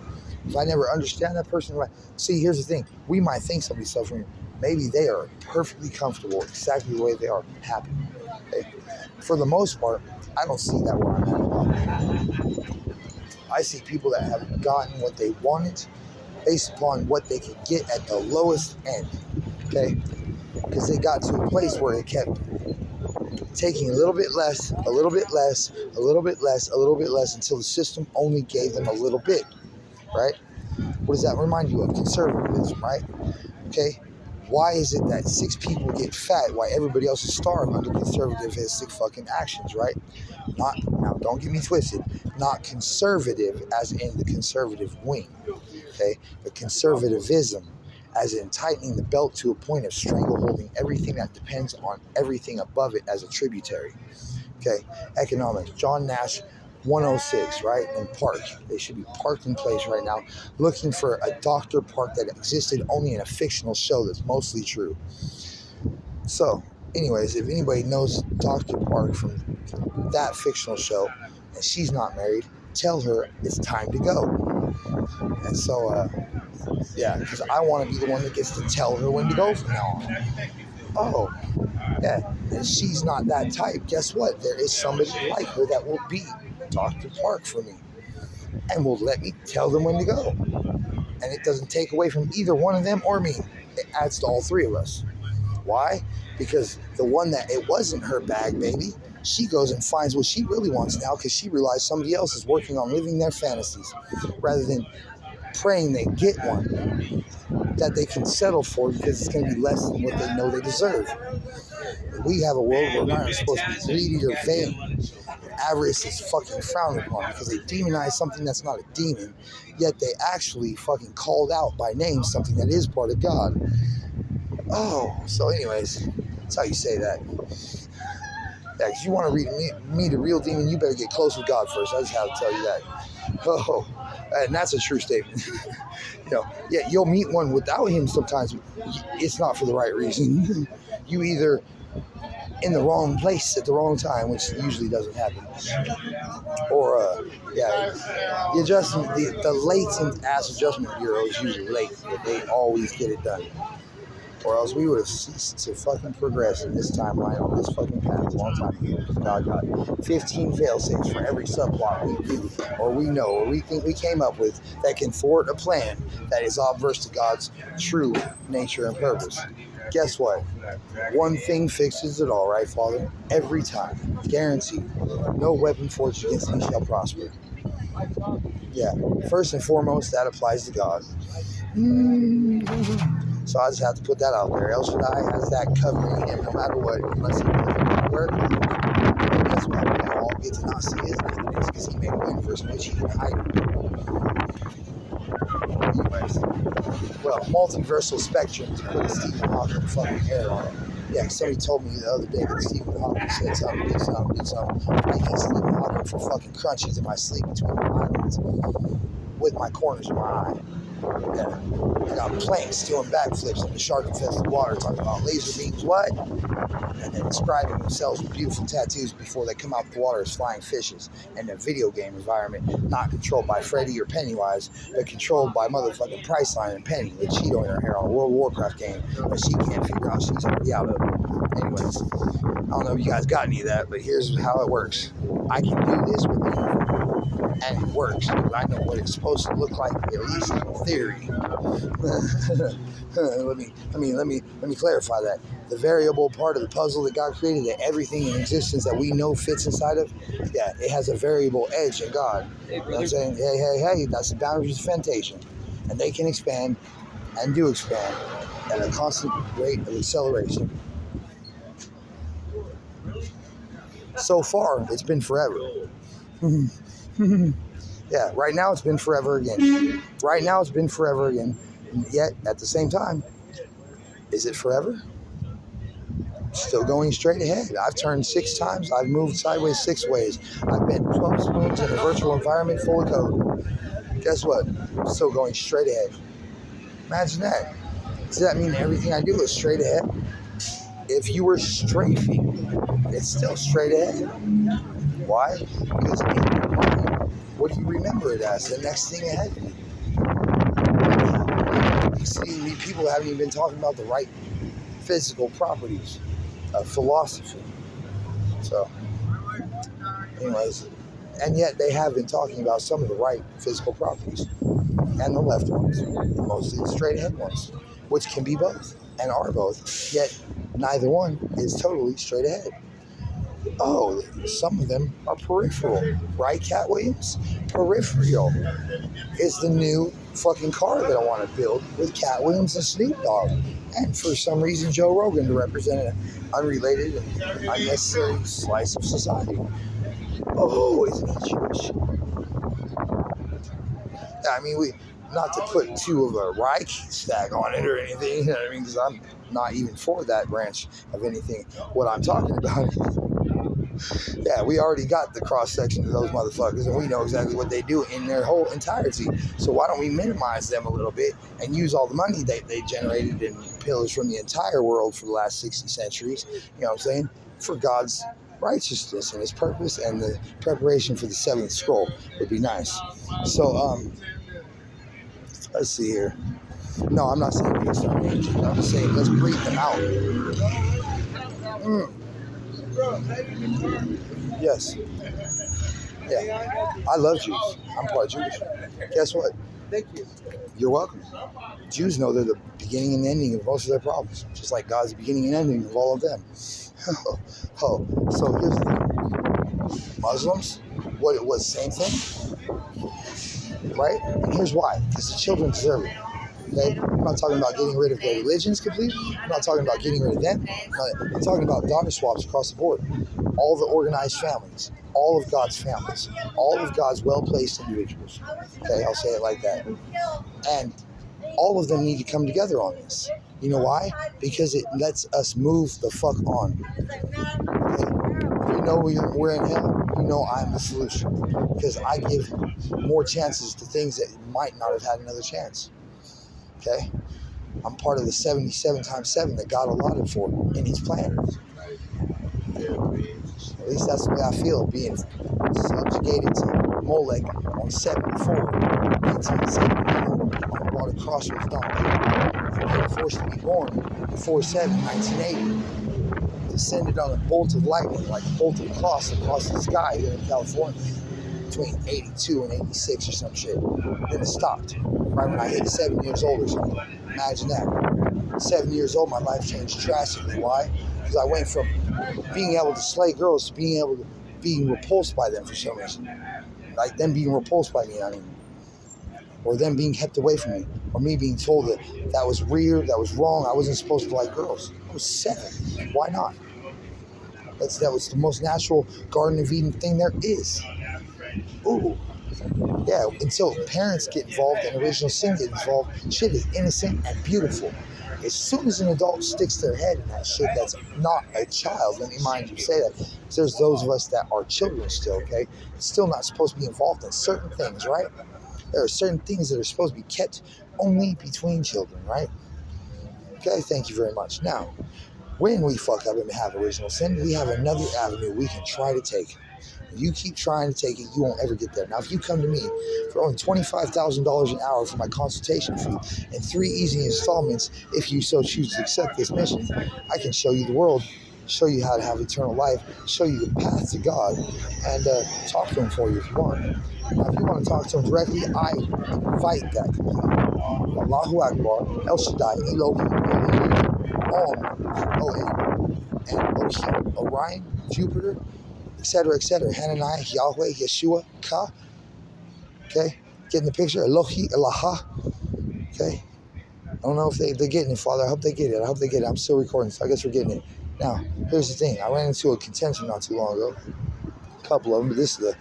[SPEAKER 1] If I never understand that person, see, here's the thing. We might think somebody's suffering. Maybe they are perfectly comfortable exactly the way they are, happy. Okay? For the most part, I don't see that where I'm at a lot. I see people that have gotten what they wanted based upon what they could get at the lowest end. Okay? Because they got to a place where it kept taking a little bit less, a little bit less, a little bit less, a little bit less until the system only gave them a little bit. Right? What does that remind you of? Conservatism, right? Okay? Why is it that 6 people get fat while everybody else is starved under conservatistic fucking actions, right? Now, don't get me twisted. Not conservative as in the conservative wing, okay? But conservatism as in tightening the belt to a point of strangleholding everything that depends on everything above it as a tributary, okay? Economics. John Nash 106, right? And Park. They should be parked in place right now, looking for a Dr. Park that existed only in a fictional show that's mostly true. So, anyways, if anybody knows Dr. Park from that fictional show and she's not married, tell her it's time to go. And so, yeah, because I want to be the one that gets to tell her when to go from now on. Oh, yeah, and she's not that type. Guess what? There is somebody like her that will be Dr. Park for me and will let me tell them when to go. And it doesn't take away from either one of them or me. It adds to all 3 of us. Why? Because the one that it wasn't her bag, baby, she goes and finds what she really wants now because she realized somebody else is working on living their fantasies rather than praying they get one that they can settle for because it's going to be less than what they know they deserve. We have a world where we're not supposed to be greedy or vain. Avarice is fucking frowned upon because they demonize something that's not a demon, yet they actually fucking called out by name something that is part of God. Oh, so anyways, that's how you say that. Yeah, because you want to meet a real demon, you better get close with God first. I just have to tell you that. Oh, and that's a true statement. Yeah, you'll meet one without him sometimes. It's not for the right reason. You either in the wrong place at the wrong time, which usually doesn't happen. Or, the adjustment, the latent ass adjustment bureau is usually late, but they always get it done. Or else we would have ceased to fucking progress in this timeline on this fucking path a long time ago. Because God got 15 fail-safes for every subplot we do, or we know, or we think we came up with that can thwart a plan that is obverse to God's true nature and purpose. Guess what? One thing fixes it all, right, Father? Every time. Guaranteed. No weapon forged against me shall prosper. Yeah, first and foremost, that applies to God. So I just have to put that out there. El Shaddai has that covering him no matter what, unless he doesn't work. That's why we all get to not see his evidence, because he made a universe in which he can hide. Anyways, well, multiversal spectrum to put a Stephen Hawking fucking hair on it. Yeah, somebody told me the other day that Stephen Hawking said something, did something. I eat Stephen Hawking for fucking crunchies in my sleep between my eyelids, with my corners of my eye. Yeah. I got planks doing backflips in the shark-infested water, talking about laser beams, what? And then describing themselves with beautiful tattoos before they come out the water as flying fishes in a video game environment, not controlled by Freddy or Pennywise, but controlled by motherfucking Priceline and Penny with Cheeto in her hair on a World of Warcraft game that she can't figure out she's already out of. Anyways, I don't know if you guys got any of that, but here's how it works. I can do this with anything, and it works, because I know what it's supposed to look like, at least in theory. let me clarify that. The variable part of the puzzle that God created, that everything in existence that we know fits inside of, yeah, it has a variable edge in God. You know what I'm saying? Hey, that's the boundaries of Fantasia. And they can expand, and do expand, at a constant rate of acceleration. So far, it's been forever. Yeah, right now it's been forever again. Right now it's been forever again. Yet, at the same time, is it forever? Still going straight ahead. I've turned 6 times. I've moved sideways 6 ways. I've been 12 spoons in a virtual environment full of code. Guess what? I'm still going straight ahead. Imagine that. Does that mean everything I do is straight ahead? If you were strafing, it's still straight ahead. Why? Because in your mind, what do you remember it as? The next thing ahead. You see, people haven't even been talking about the right physical properties of philosophy. So, anyways, and yet they have been talking about some of the right physical properties, and the left ones, mostly the straight ahead ones, which can be both and are both, yet neither one is totally straight ahead. Oh, some of them are peripheral, right, Cat Williams? Peripheral is the new fucking car that I want to build with Cat Williams and Snoop Dogg, and for some reason Joe Rogan to represent an unrelated and unnecessary slice of society. Oh, isn't he Jewish? I mean, not to put too of a Reich stack on it or anything, you know what I mean, because I'm not even for that branch of anything. What I'm talking about, yeah, we already got the cross-section of those motherfuckers, and we know exactly what they do in their whole entirety. So why don't we minimize them a little bit and use all the money they generated and pillaged from the entire world for the last 60 centuries, you know what I'm saying, for God's righteousness and his purpose, and the preparation for the 7th scroll would be nice. So, let's see here. No, I'm not saying we can start changing. I'm just saying let's breed them out. Yes. Yeah. I love Jews. I'm part Jewish. Guess what? Thank you. You're welcome. Jews know they're the beginning and ending of most of their problems, just like God's the beginning and ending of all of them. So here's the thing. Muslims, what it was, same thing, right? And here's why. Because the children deserve it. Okay? I'm not talking about getting rid of their religions completely. I'm not talking about getting rid of them. I'm talking about daughter swaps across the board. All the organized families, all of God's families, all of God's well-placed individuals. Okay, I'll say it like that. And all of them need to come together on this. You know why? Because it lets us move the fuck on. Okay? If you know we're in hell, you know I'm the solution. Because I give more chances to things that might not have had another chance. Okay? I'm part of the 77 times 7 that God allotted for in his plan. At least that's the way I feel, being subjugated to Molech on 1979, on a crossroads donkey. Being forced to be born 4/7/1980. Descended on a bolt of lightning, like a bolt of cross across the sky here in California, between 82 and 86 or some shit. Then it stopped, right when I hit 7 years old or something. Imagine that. 7 years old, my life changed drastically. Why? Because I went from being able to slay girls to being repulsed by them for some reason. like them being repulsed by me, I mean, or them being kept away from me, or me being told that that was weird, that was wrong, I wasn't supposed to like girls. I was 7. Why not? That was the most natural Garden of Eden thing there is. Ooh. Yeah, until parents get involved and original sin get involved, shit is innocent and beautiful. As soon as an adult sticks their head in that shit, that's not a child. Let me mind you say that. Because there's those of us that are children still, okay? Still not supposed to be involved in certain things, right? There are certain things that are supposed to be kept only between children, right? Okay, thank you very much. Now, when we fuck up and have original sin, we have another avenue we can try to take. If you keep trying to take it, you won't ever get there. Now, if you come to me for only $25,000 an hour for my consultation fee and 3 easy installments, if you so choose to accept this mission, I can show you the world, show you how to have eternal life, show you the path to God, and talk to Him for you if you want. Now, if you want to talk to Him directly, I invite that completely. Allahu Akbar, El Shaddai, Elohim, Om, and Ocean, Orion, Jupiter, etc., etc. Hananiah, Yahweh, Yeshua, Ka. Okay? Getting the picture? Elohi, Elaha. Okay? I don't know if they're getting it, Father. I hope they get it. I hope they get it. I'm still recording, so I guess we're getting it. Now, here's the thing. I ran into a contention not too long ago. A couple of them, but this is the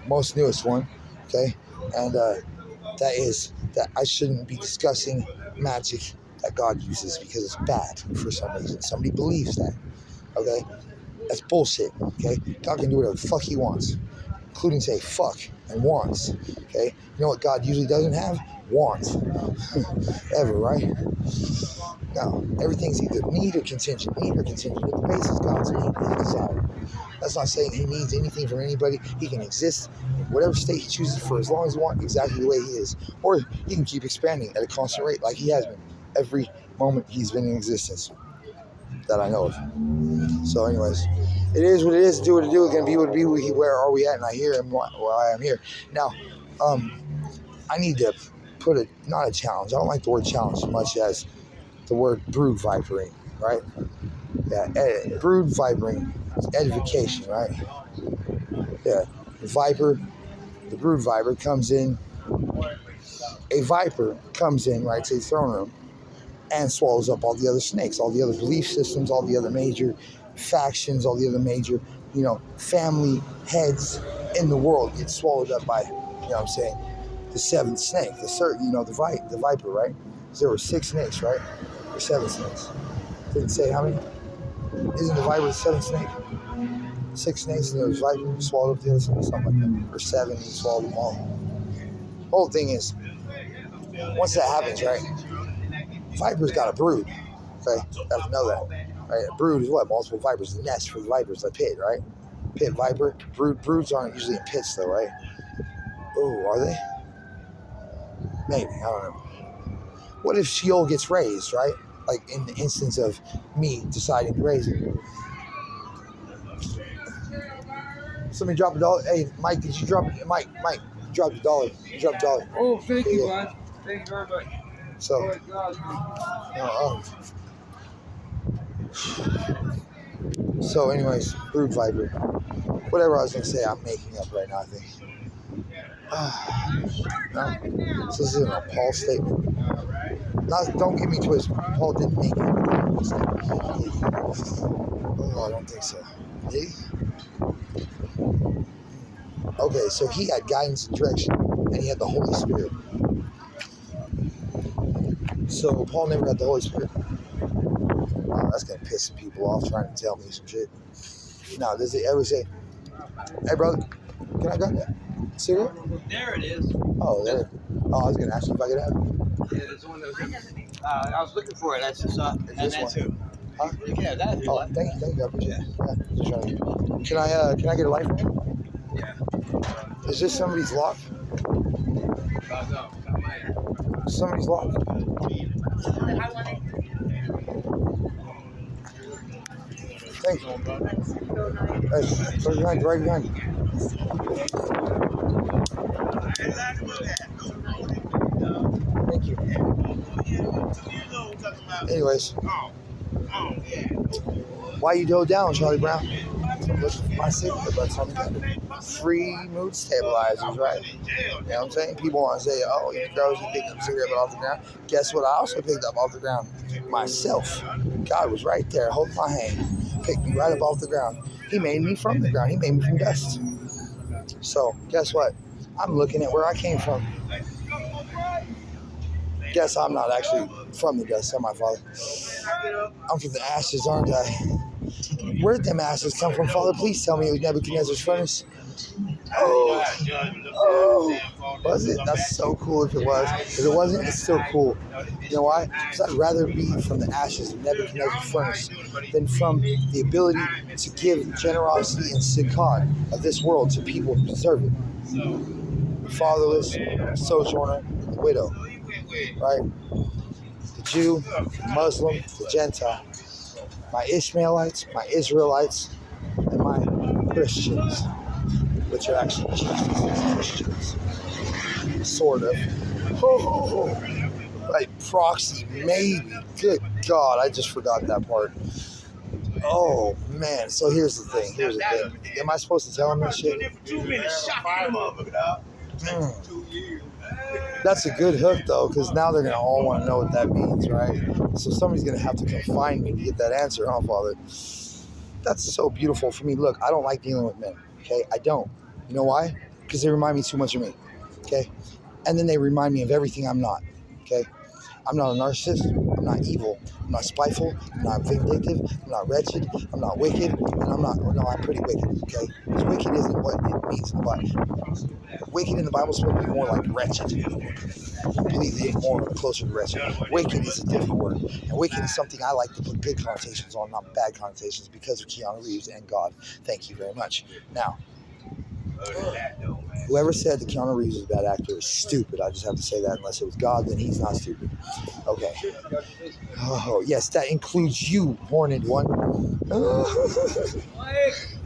[SPEAKER 1] most newest one. Okay? And that is that I shouldn't be discussing magic that God uses because it's bad for some reason. Somebody believes that. Okay? That's bullshit, okay? God can do whatever the fuck He wants, including say fuck and wants, okay? You know what God usually doesn't have? Wants. Ever, right? No, everything's either need or contingent, but the basis God's need is desire. That's not saying He needs anything from anybody. He can exist in whatever state He chooses for as long as He wants, exactly the way He is. Or He can keep expanding at a constant rate like He has been every moment He's been in existence that I know of. So anyways, it is what it is, do what it do, it's going to be what it be, where are we at, and I hear Him while I am here. Now, I need to put not a challenge, I don't like the word challenge as much as the word brood vipering, right? Yeah, brood vipering is edification, right? Yeah, the brood viper comes in, a viper comes in, right, to the throne room, and swallows up all the other snakes, all the other belief systems, all the other major factions, all the other major, family heads in the world get swallowed up by, what I'm saying, the 7th snake, the viper, right? Because there were 6 snakes, right? Or 7 snakes. Didn't say how many. Isn't the viper the 7th snake? 6 snakes and there was viper swallowed up the other snake, something like that. Or 7, he swallowed them all. The whole thing is, once that happens, right? Viper's got a brood. Okay, you have to know that. Right? A brood is what? Multiple vipers. The nest for the vipers, the pit, right? Pit viper. Broods aren't usually in pits, though, right? Oh, are they? Maybe. I don't know. What if Sheol gets raised, right? Like in the instance of me deciding to raise it. Somebody drop $1. Hey, Mike, did you drop it? Mike, drop $1. You dropped $1.
[SPEAKER 3] Oh, thank you, man. Thank you very much.
[SPEAKER 1] So, so anyways, brood viper. Whatever I was going to say, I'm making up right now, I think. No. So this isn't a Paul statement. Don't get me twisted. Paul didn't make it. Oh, I don't think so. Did he? Okay, so he had guidance and direction, and he had the Holy Spirit. So Paul never had the Holy Spirit. Wow, that's going to piss some people off trying to tell me some shit. Now, does he ever say, hey, brother, can I grab that cigarette?
[SPEAKER 3] There it is.
[SPEAKER 1] Oh, there. Oh, I was going to ask you if I could have it.
[SPEAKER 3] Yeah, that's the one that was I was looking for it. That's just and
[SPEAKER 1] this
[SPEAKER 3] that
[SPEAKER 1] one?
[SPEAKER 3] too.
[SPEAKER 1] Huh?
[SPEAKER 3] You can have that if you
[SPEAKER 1] Oh,
[SPEAKER 3] want.
[SPEAKER 1] thank you, I appreciate it. Yeah, just trying to. Can I get a light from you?
[SPEAKER 3] Yeah.
[SPEAKER 1] Is this somebody's lock? Somebody's lock. Thank you. Hey, right behind you. Thank you. Anyways, why you go down, Charlie Brown? I'm looking for my cigarette butts on the counter. Free mood stabilizers, right? You know what I'm saying? People want to say, oh, you grows, you picked up a cigarette butt off the ground. Guess what? I also picked up off the ground myself. God was right there holding my hand, picked me right up off the ground. He made me from the ground. He made me from dust. So guess what? I'm looking at where I came from. Guess I'm not actually from the dust, am I, Father? I'm from the ashes, aren't I? Where'd them ashes come from, Father? Please tell me it was Nebuchadnezzar's furnace. Oh, was it? That's so cool if it was. If it wasn't, it's still cool. You know why? Because I'd rather be from the ashes of Nebuchadnezzar's furnace than from the ability to give generosity and sikhat of this world to people who deserve it. Fatherless, sojourner, widow, right? The Jew, the Muslim, the Gentile, my Ishmaelites, my Israelites, and my Christians, which are actually Jesus' Christians, sort of. Oh, like proxy, maybe. Good God, I just forgot that part. Oh man, so here's the thing. Am I supposed to tell him this shit? That's a good hook though, because now they're gonna all want to know what that means, right? So somebody's gonna have to confine me to get that answer, huh, Father? That's so beautiful for me. Look, I don't like dealing with men. Okay, I don't. You know why? Because they remind me too much of me. Okay, and then they remind me of everything I'm not. Okay, I'm not a narcissist. I'm not evil. I'm not spiteful. I'm not vindictive. I'm not wretched. I'm not wicked. And I'm not. No, I'm pretty wicked. Okay, because wicked isn't what it means in the Bible. Wicked in the Bible is supposed to be more like wretched. I believe it's more closer to wretched. Wicked is a different word, and wicked is something I like to put good connotations on, not bad connotations, because of Keanu Reeves and God. Thank you very much. Now, whoever said that Keanu Reeves is a bad actor is stupid. I just have to say that. Unless it was God, then he's not stupid. Okay. Oh, yes, that includes you, horned one.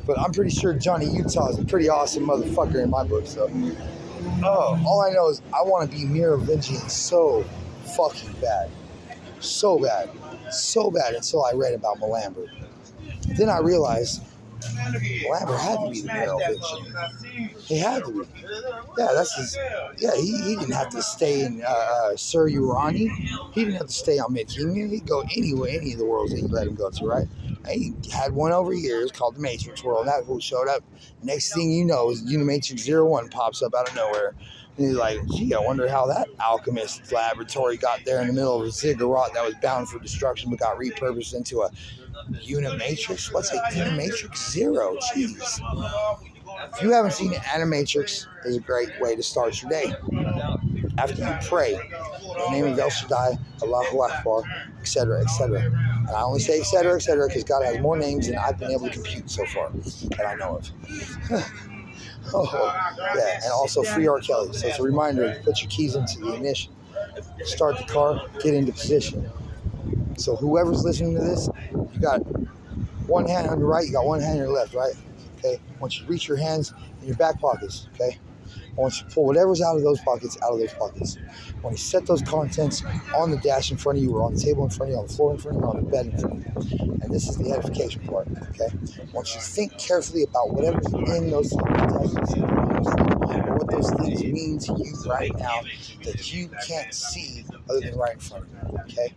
[SPEAKER 1] But I'm pretty sure Johnny Utah is a pretty awesome motherfucker in my book, so. Oh, all I know is I want to be Merovingian so fucking bad. So bad. So bad until I read about Melamber. Then I realized Melamber had to be the Merovingian. He had to be. Yeah, that's his. Yeah, he didn't have to stay in Sur Urani. He didn't have to stay on Midhemia. He'd go anywhere, any of the worlds that you let him go to, right? And he had one over here. It's called the Matrix World. That who showed up. Next thing you know, is Unimatrix 01 pops up out of nowhere. And he's like, gee, I wonder how that alchemist laboratory got there in the middle of a ziggurat that was bound for destruction but got repurposed into a Unimatrix? What's a Unimatrix 0? Jeez. If you haven't seen Animatrix, is a great way to start your day. After you pray, in the name of El Shaddai, Allahu Akbar, etc., etc. And I only say etc., etc., because God has more names than I've been able to compute so far that I know of. Oh, yeah, and also free R. Kelly. So it's a reminder to put your keys into the ignition, start the car, get into position. So whoever's listening to this, you got one hand on your right, you got one hand on your left, right? Okay, I want you to reach your hands in your back pockets, okay? I want you to pull whatever's out of those pockets, out of those pockets. I want you to set those contents on the dash in front of you, or on the table in front of you, on the floor in front of you, on the bed in front of you. And this is the edification part, okay? I want you to think carefully about whatever's in those contents, or what those things mean to you right now that you can't see other than right in front of you, okay?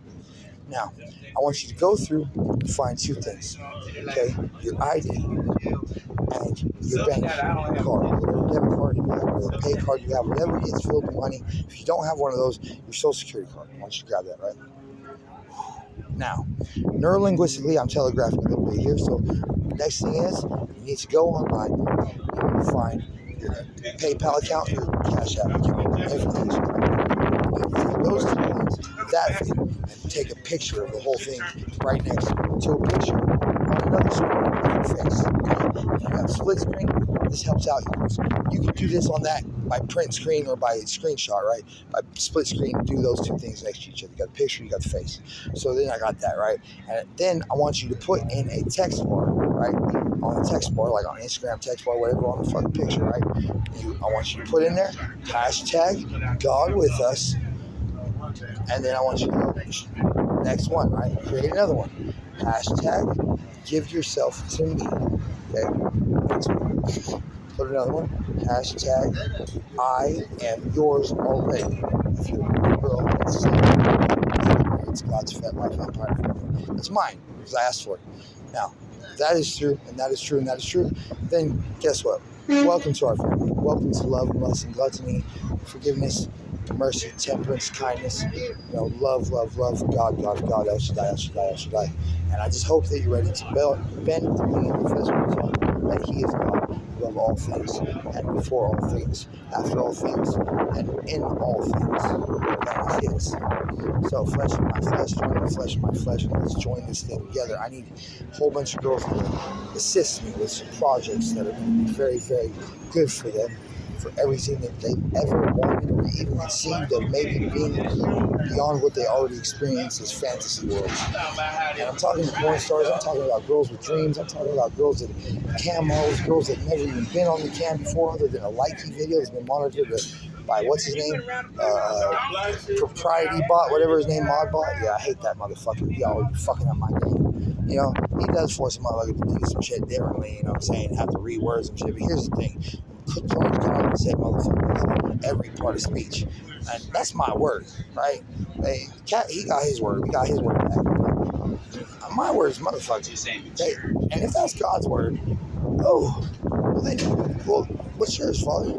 [SPEAKER 1] Now, I want you to go through and find two things, okay? Your ID and your bank card, whatever debit card you have, whatever pay card you have, whatever it is filled with money. If you don't have one of those, your social security card. I want you to grab that, right? Now, neurolinguistically, I'm telegraphing a little bit here, so next thing is, you need to go online and find your PayPal account, your Cash App account, everything. Those two things, that thing, and take a picture of the whole thing right next to a picture on another screen of your face. If you have split screen, this helps out. You can do this on that by print screen or by screenshot, right? By split screen, do those two things next to each other. You got the picture, you got the face. So then I got that, right? And then I want you to put in a text bar, right? On the text bar, like on Instagram text bar, whatever, on the fucking picture, right? I want you to put in there, hashtag God with us. And then I want you to go next one, right? Create another one. Hashtag give yourself to me. Okay? That's one. Put another one. Hashtag I am yours already. If you're a girl, it's God's Fat Life Empire for me. It's mine because I asked for it. Now, if that is true, and that is true, and that is true, then guess what? Welcome to our family. Welcome to love, lust, and gluttony, forgiveness, mercy, temperance, kindness. Love, love, love. God, God, God. El Shaddai, El Shaddai, El Shaddai. And I just hope that you're ready to bend the knee and confess with your tongue that He is God above all things, and before all things, after all things, and in all things. That is His. So flesh of my flesh, join the flesh of my flesh, and let's join this thing together. I need a whole bunch of girls to assist me with some projects that are going to be very, very good for them, for everything that they've ever wanted or even conceived of maybe being beyond what they already experience as fantasy worlds. And I'm talking to porn stars, I'm talking about girls with dreams, I'm talking about girls that camos, girls that never even been on the cam before other than a likey video that's been monitored by what's his name? Propriety bot, whatever his name, mod bot. Yeah, I hate that motherfucker. He always be fucking up my name. He does force a motherfucker to do some shit differently, you know what I'm saying? Have to rewords and shit. But here's the thing. George Carlin said motherfuckers every part of speech. And that's my word, right? Hey, he got his word. We got his word back. My word is motherfucker. Hey, and if that's God's word, well, what's yours, Father?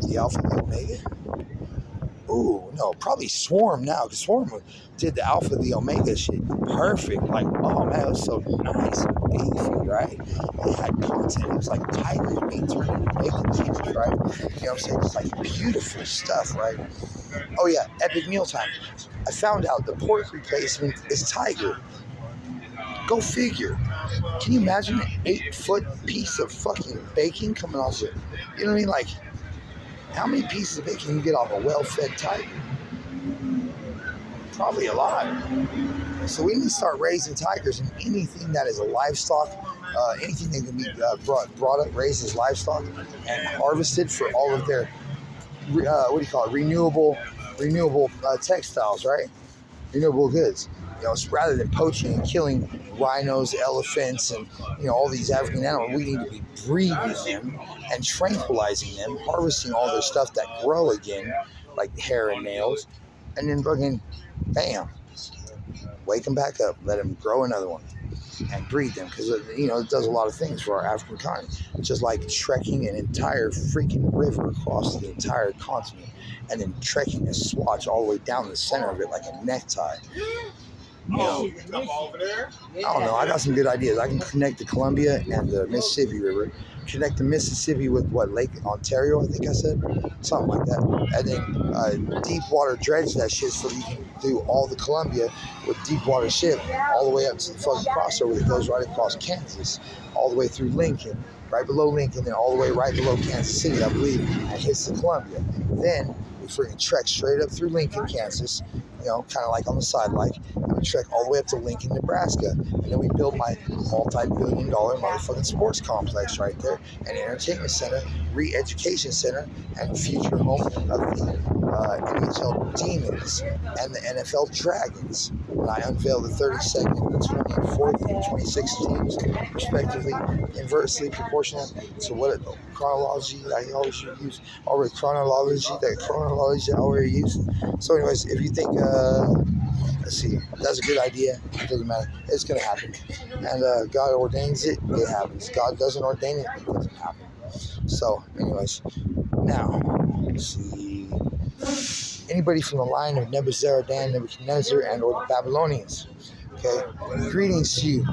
[SPEAKER 1] The Alpha, the Omega? Ooh, no, probably Swarm now, because Swarm did the Alpha, the Omega shit perfect. Like, oh man, it was so nice and beefy, right? It had content. It was like tigers being turned into bacon cheeses, right? You know what I'm saying? It's like beautiful stuff, right? Oh yeah, epic mealtime. I found out the pork replacement is tiger. Go figure. Can you imagine an 8-foot piece of fucking bacon coming off it? You know what I mean? Like, how many pieces of bacon you get off a well-fed tiger? Probably a lot. So we need to start raising tigers, and anything that is a livestock, anything that can be brought up, raised as livestock, and harvested for all of their, renewable textiles, right? Renewable goods. Rather than poaching and killing rhinos, elephants, and all these African animals, we need to be breeding them and tranquilizing them, harvesting all their stuff that grow again, like hair and nails, and then fucking, bam, wake them back up, let them grow another one, and breed them, because it does a lot of things for our African continent, just like trekking an entire freaking river across the entire continent, and then trekking a swatch all the way down the center of it like a necktie. I don't know. I got some good ideas. I can connect the Columbia and the Mississippi River. Connect the Mississippi with Lake Ontario, I think I said, something like that. And then deep water dredge that shit so you can do all the Columbia with deep water ship all the way up to the fucking crossover that goes right across Kansas, all the way through Lincoln, right below Lincoln, and all the way right below Kansas City, I believe, and hits the Columbia. Then we freaking trek straight up through Lincoln, Kansas, kind of like on the side, and we trek all the way up to Lincoln, Nebraska, and then we build my multi-billion-dollar motherfucking sports complex right there, an entertainment center, re-education center, and future home of the NHL Demons and the NFL Dragons. And I unveil the 32nd, the 24th, and 26th teams, respectively, inversely proportional to what chronology I always use, already chronology I already use. So anyways, if you think, let's see, that's a good idea, it doesn't matter, it's going to happen. And God ordains it, it happens. God doesn't ordain it, it doesn't happen. So anyways, now, let's see, anybody from the line of Nebuzaradan, Nebuchadnezzar, and or the Babylonians, okay, greetings to you,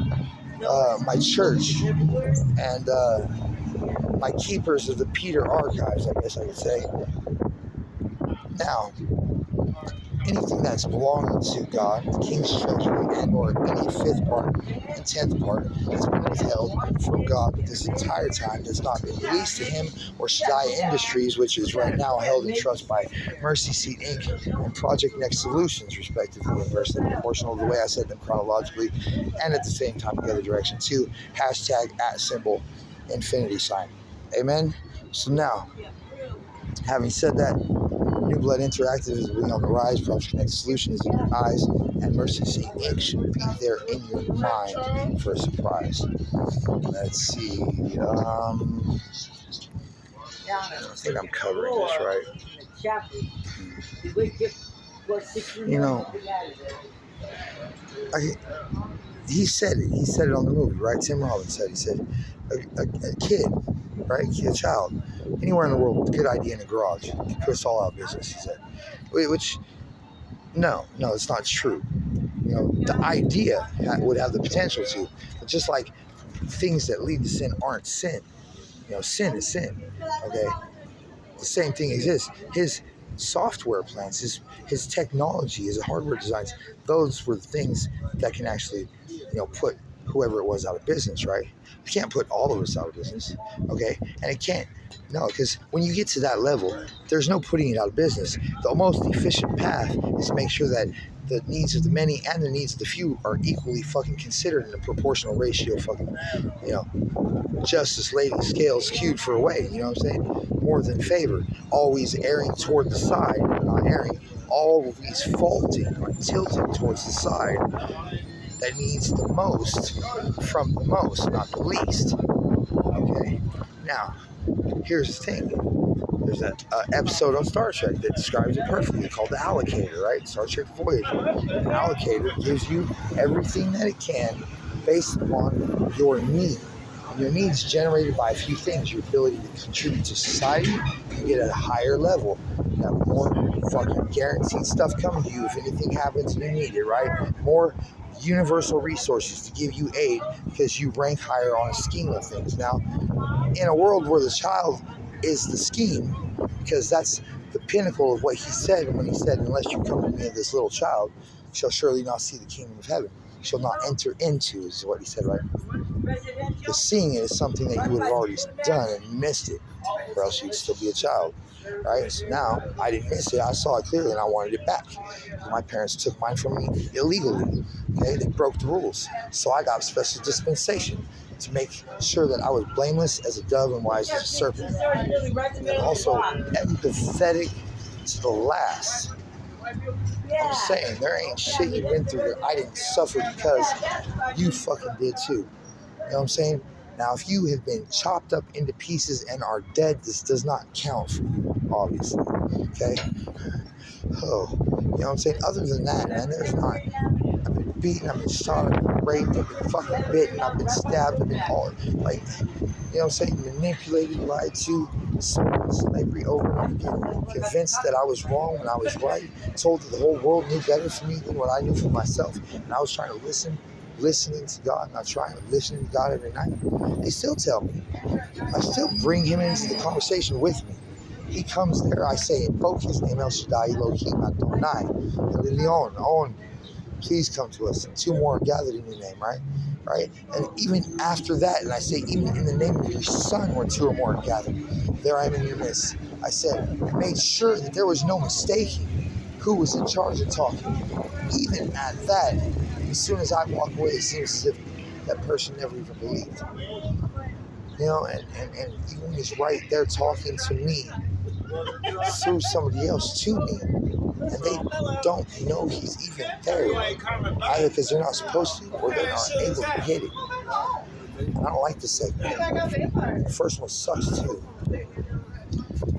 [SPEAKER 1] my church, and my keepers of the Peter archives, I guess I could say. Now, anything that's belonging to God, the King's treasury, and or any fifth part and 10th part has been withheld from God this entire time, has not been released to him or Shaddai Industries, which is right now held in trust by Mercy Seat Inc. and Project Next Solutions, respectively, inversely proportional to the way I said them chronologically, and at the same time the other direction too. Hashtag @ infinity sign. Amen. So now, having said that, New Blood Interactive is being on the rise. Project Connect Solution is in your eyes, and Mercy St. Ink should be there in your mind for a surprise. Let's see. I think I'm covering this right. You know, he said it. He said it on the movie, right? Tim Robbins said. He said, a kid, right? A child, anywhere in the world with a good idea in a garage can put us all out of business. He said, which no, it's not true. You know, the idea would have the potential to, but just like things that lead to sin aren't sin. You know, sin is sin. Okay, the same thing exists. His software plans, his technology, his hardware designs, those were the things that can actually, put whoever it was out of business, right? You can't put all of us out of business, okay? And it can't, no, because when you get to that level, there's no putting it out of business. The most efficient path is to make sure that the needs of the many and the needs of the few are equally fucking considered in a proportional ratio, fucking, justice lady scales skewed for a way, you know what I'm saying? More than favored, always erring toward the side, not erring, always faulting or tilting towards the side that needs the most from the most, not the least. Okay, now here's the thing. There's an episode on Star Trek that describes it perfectly called the Allocator, right? Star Trek Voyager. The Allocator gives you everything that it can based upon your need. And your needs generated by a few things: your ability to contribute to society, you get at a higher level. You have more fucking guaranteed stuff coming to you if anything happens and you need it, right? More universal resources to give you aid because you rank higher on a scheme of things. Now, in a world where the child is the scheme, because that's the pinnacle of what he said when he said, unless you come to me as this little child, shall surely not see the kingdom of heaven. Shall not enter into, is what he said, right? The seeing it is something that you would have already done and missed it, or else you'd still be a child, right? So now, I didn't miss it, I saw it clearly and I wanted it back. My parents took mine from me illegally, okay? They broke the rules. So I got special dispensation to make sure that I was blameless as a dove and wise as a serpent. And also empathetic to the last. I'm saying, there ain't shit you've been through that I didn't suffer because you fucking did too. You know what I'm saying? Now, if you have been chopped up into pieces and are dead, this does not count for you, obviously. Okay? Oh, you know what I'm saying? Other than that, man, there's not. I've been beaten, I've been shot, I've been raped, I've been fucking bitten, I've been stabbed, I've been all, like, you know what I'm saying, manipulated, lied to, sold into slavery over and over again, convinced that I was wrong when I was right, told that the whole world knew better for me than what I knew for myself, and I was trying to listening to God, not trying to listen to God every night. They still tell me. I still bring him into the conversation with me. He comes there, I say, invoke his name, El Shaddai, Elohim, Adonai, El Elyon, On. Please come to us. And two more are gathered in your name, right? Right? And even after that, and I say, even in the name of your son, where two or more are gathered, there I am in your midst. I said, I made sure that there was no mistaking who was in charge of talking. Even at that, as soon as I walk away, it seems as if that person never even believed. You know, and even he's right there talking to me through somebody else to me, and they don't know he's even there, either because they're not supposed to or they're not able to get it. And I don't like the second one. The first one sucks too. It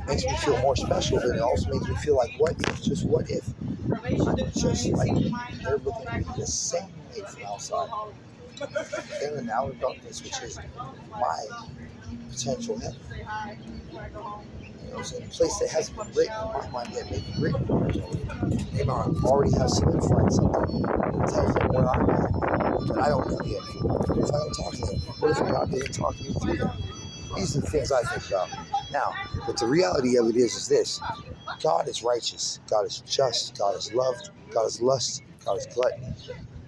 [SPEAKER 1] makes me feel more special, but it also makes me feel like, what if, just what if I'm just like they're looking at me the same way from outside. They're in the outer darkness, which is my potential heaven. You know, so a place that hasn't been written in my mind yet, may be written. They might already have solidified something that tells them where I'm at, but I don't know yet. What if I don't talk to them? What if God didn't talk to me through them? These are the things I think about. Now, but the reality of it is this. God is righteous. God is just. God is loved. God is lust. God is gluttony.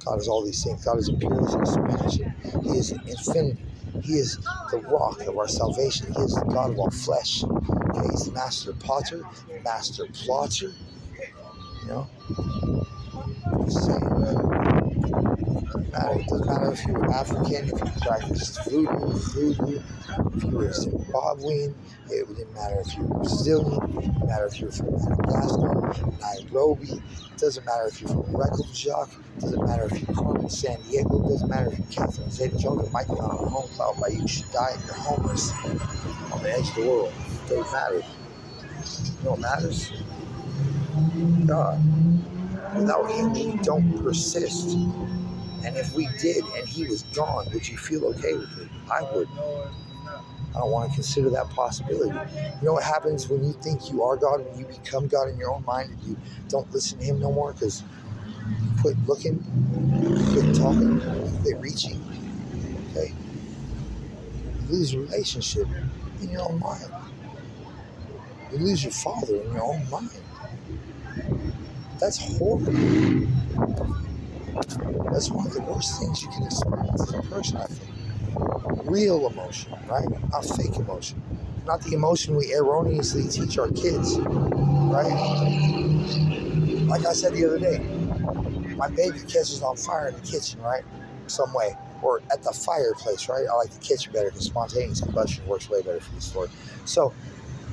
[SPEAKER 1] God is all these things. God is impurity and expansion. He is infinity. He is the rock of our salvation. He is the God of all flesh. Okay, he's the master potter, master plotter. You know? I'm saying, It doesn't matter if you're African, if you practiced voodoo, if you were Zimbabwean, it didn't matter if you were Brazilian, it didn't matter if you're from Madagascar, Nairobi, it doesn't matter if you're from Reykjavik, it doesn't matter if you're Carmen San Diego, it doesn't matter if you're Catherine Zeta Jones or Michael on a home cloud by you Shaddai and you're homeless on the edge of the world. It doesn't matter. You know what matters? God. Without him, we don't persist. And if we did and he was gone, would you feel okay with it? I would. I don't want to consider that possibility. You know what happens when you think you are God, when you become God in your own mind and you don't listen to him no more because you quit looking, you quit talking, you quit reaching, okay? You lose a relationship in your own mind. You lose your father in your own mind. That's horrible. That's one of the worst things you can experience as a person, I think. Real emotion, right? Not fake emotion. Not the emotion we erroneously teach our kids, right? Like I said the other day, my baby catches on fire in the kitchen, right? Some way. Or at the fireplace, right? I like the kitchen better because spontaneous combustion works way better for the story. So,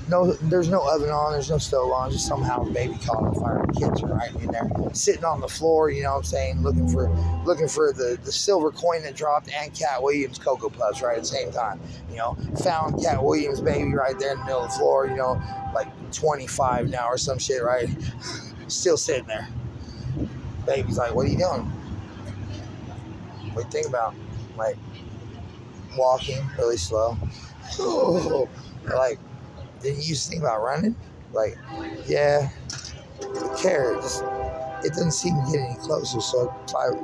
[SPEAKER 1] no, there's no oven on, there's no stove on, just somehow the baby caught on fire in the kitchen, right? In there, sitting on the floor, you know what I'm saying, looking for the silver coin that dropped and Cat Williams Cocoa Puffs, right, at the same time. You know, found Cat Williams baby right there in the middle of the floor, you know, like 25 now or some shit, right? Still sitting there. Baby's like, what are you doing? What do you think about? Like, walking really slow. Oh, like, didn't you used to think about running? Like, yeah, the carrot just, it doesn't seem to get any closer, so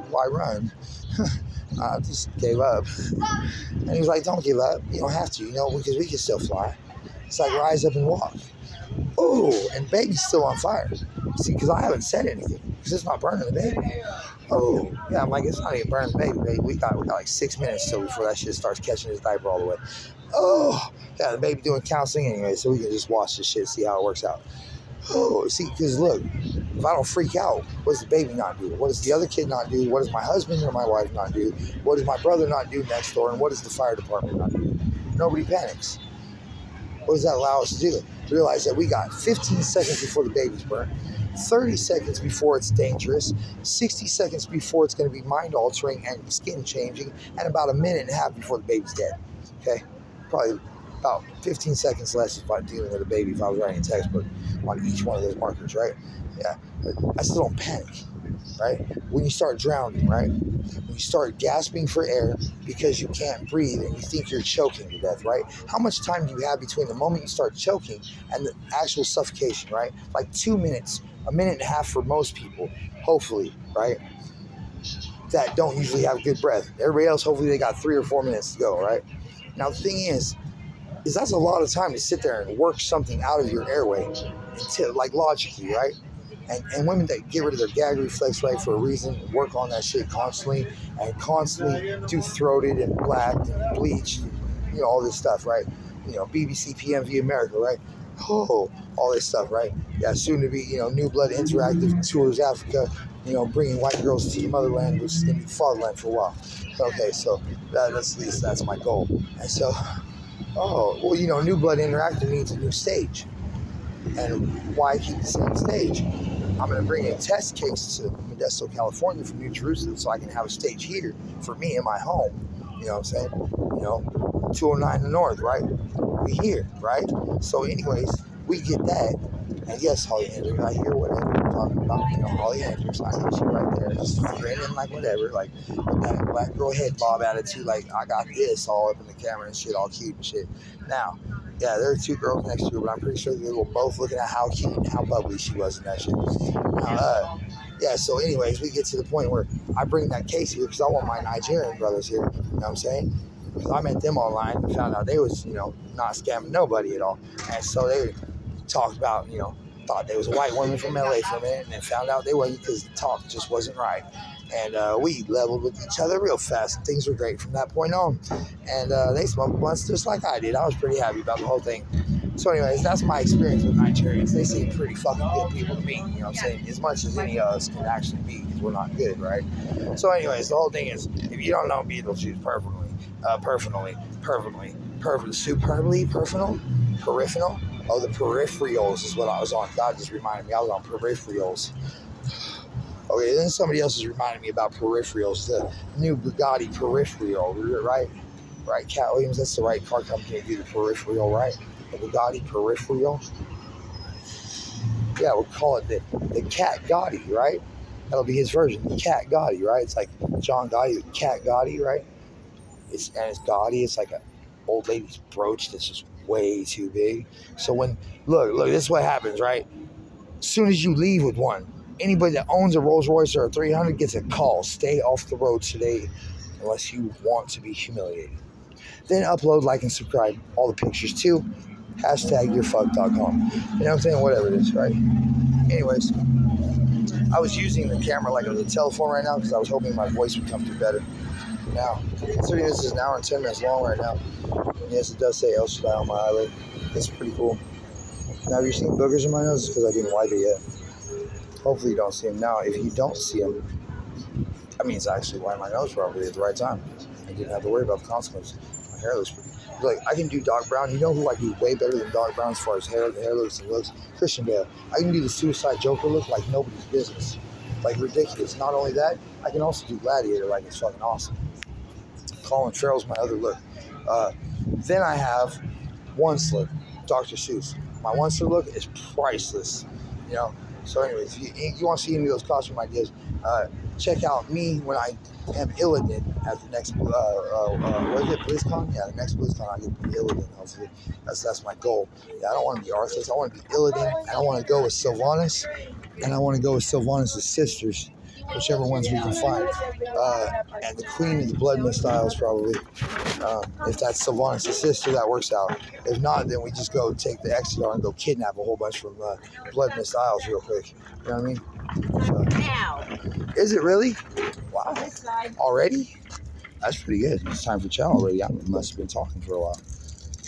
[SPEAKER 1] why run? I just gave up. And he was like, don't give up. You don't have to, you know, because we can still fly. It's like rise up and walk. Oh, and baby's still on fire. See, because I haven't said anything, because it's not burning the baby. Oh, yeah, I'm like, it's not even burning the baby. We got like 6 minutes till before that shit starts catching his diaper all the way. Oh, yeah, the baby doing counseling anyway, so we can just watch this shit, see how it works out. Oh, see, because look, if I don't freak out, what does the baby not do? What does the other kid not do? What does my husband or my wife not do? What does my brother not do next door? And what does the fire department not do? Nobody panics. What does that allow us to do? Realize that we got 15 seconds before the baby's burnt, 30 seconds before it's dangerous, 60 seconds before it's going to be mind-altering and skin-changing, and about a minute and a half before the baby's dead. Okay? Probably about 15 seconds less if I'm dealing with a baby if I was writing a textbook on each one of those markers, right? Yeah. But I still don't panic, right? When you start drowning, right? When you start gasping for air because you can't breathe and you think you're choking to death, right? How much time do you have between the moment you start choking and the actual suffocation, right? Like 2 minutes, a minute and a half for most people, hopefully, right? That don't usually have good breath. Everybody else, hopefully they got 3 or 4 minutes to go, right? Now the thing is that's a lot of time to sit there and work something out of your airway, until, like logically, right? And women that get rid of their gag reflex, right, for a reason, work on that shit constantly, and constantly do throated and blacked and bleached, you know, all this stuff, right? You know, BBC PMV America, right? Oh, all this stuff, right? Yeah, soon to be, you know, New Blood Interactive tours Africa, you know, bringing white girls to the motherland, which is going to be fatherland for a while. Okay, so that's at least that's my goal. And so, oh, well, you know, New Blood Interactive needs a new stage. And why keep the same stage? I'm going to bring in test case to Modesto, California from New Jerusalem so I can have a stage here for me in my home. You know what I'm saying? You know, 209 the North, right? We here, right? So anyways, we get that. And yes, Holly Andrews, I hear whatever you're talking about. You know, Holly Andrews, I know she right there, just grinning like whatever, like with that black girl head bob attitude, like I got this all up in the camera and shit, all cute and shit. Now, yeah, there are 2 girls next to her, but I'm pretty sure they were both looking at how cute and how bubbly she was in that shit. Yeah, so anyways, we get to the point where I bring that case here because I want my Nigerian brothers here, you know what I'm saying? Because I met them online and found out they was, you know, not scamming nobody at all. And so they talked about, you know, thought they was a white woman from LA for a minute and then found out they wasn't because the talk just wasn't right. And we leveled with each other real fast. And things were great from that point on. And they smoked blunts just like I did. I was pretty happy about the whole thing. So anyways, that's my experience with Nigerians. They seem pretty fucking good people to me, you know what I'm saying? As much as any of us can actually be, because we're not good, right? So anyways, the whole thing is, if you don't know Beetlejuice superbly, peripheral? Oh, the peripherals is what I was on. God just reminded me, I was on peripherals. Okay, then somebody else is reminding me about peripherals, the new Bugatti peripheral, right? Right, Cat Williams, that's the right car company to do the peripheral, right? The Bugatti peripheral. Yeah, we'll call it the Cat Gotti, right? That'll be his version, the Cat Gotti, right? It's like John Gotti, the Cat Gotti, right? It's Gotti. It's like a old lady's brooch that's just way too big. So when look, this is what happens, right? As soon as you leave with one, anybody that owns a Rolls Royce or a 300 gets a call. Stay off the road today, unless you want to be humiliated. Then upload, like, and subscribe. All the pictures too. #yourfuck.com. You know what I'm saying? Whatever it is, right? Anyways, I was using the camera like it was a telephone right now because I was hoping my voice would come through better. Now, considering this is an hour and 10 minutes long right now, yes, it does say El Shaddai on my eyelid. It's pretty cool. Now, have you seen boogers in my nose? It's because I didn't wipe it yet. Hopefully you don't see them. Now, if you don't see them, that means I actually wiped my nose probably at the right time. I didn't have to worry about the consequences. My hair looks pretty. Like, I can do dark brown. You know who I do way better than dark brown as far as hair? The hair looks and looks. Christian Bale. I can do the Suicide Joker look like nobody's business. Like, ridiculous. Not only that, I can also do Gladiator like it's fucking awesome. Colin Farrell's my other look. Then I have one slip, Dr. Seuss. My one slip look is priceless, you know. So anyways, if you want to see any of those costume ideas, check out me when I am Illidan at the next, what is it, BlizzCon? Yeah, the next BlizzCon I get to be Illidan, hopefully. That's my goal. Yeah, I don't want to be Arthas. I want to be Illidan, and I want to go with Sylvanas, and I want to go with Sylvanas' sisters, whichever ones we can find. And the Queen of the Blood Mistiles, probably. If that's Sylvanas' sister, that works out. If not, then we just go take the Exodar and go kidnap a whole bunch from Blood Mistiles real quick. You know what I mean? So, is it really? Wow. Already? That's pretty good. It's time for chow already. I must have been talking for a while.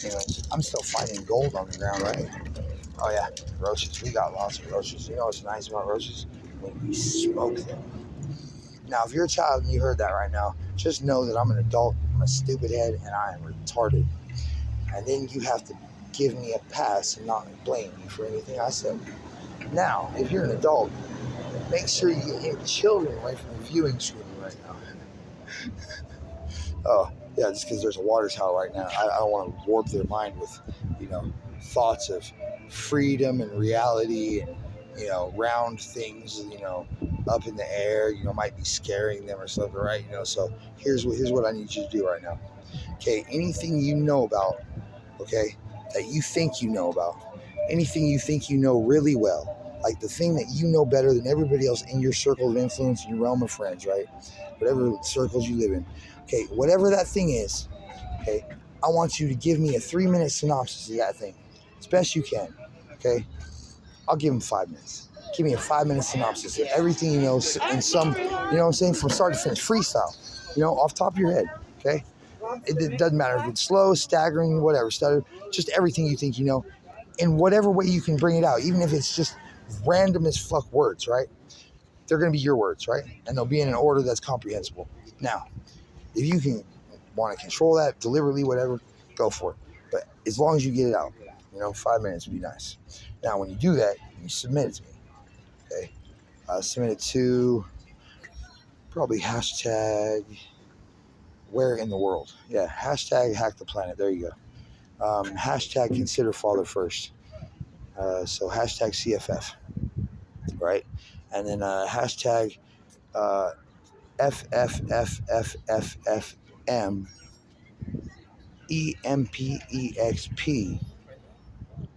[SPEAKER 1] Anyways, I'm still finding gold on the ground, right? Oh yeah, roaches. We got lots of roaches. You know what's nice about roaches? When we smoke them. Now, if you're a child and you heard that right now, just know that I'm an adult, I'm a stupid head, and I am retarded. And then you have to give me a pass and not blame me for anything I said. Now, if you're an adult, make sure you get your children away from the viewing screen right now. Oh, yeah, just because there's a water tower right now. I don't want to warp their mind with, thoughts of freedom and reality and, round things, up in the air, might be scaring them or something, right? So here's what I need you to do right now. Okay, anything you know about, okay, that you think you know about, anything you think you know really well, like the thing that you know better than everybody else in your circle of influence, in your realm of friends, right? Whatever circles you live in. Okay, whatever that thing is, okay, I want you to give me a 3-minute synopsis of that thing, as best you can, okay? I'll give them 5 minutes. Give me a 5-minute synopsis of everything you know in some, what I'm saying, from start to finish, freestyle, off the top of your head, okay? It doesn't matter if it's slow, staggering, whatever, stutter, just everything you think you know, in whatever way you can bring it out, even if it's just random as fuck words, right? They're going to be your words, right? And they'll be in an order that's comprehensible. Now, if you can want to control that deliberately, whatever, go for it. But as long as you get it out, 5 minutes would be nice. Now, when you do that, you submit it to me, okay? Submit it to probably hashtag where in the world. Yeah, hashtag hack the planet. There you go. Hashtag consider father first. So hashtag CFF, right? And then hashtag FFFFFFM EMPEXP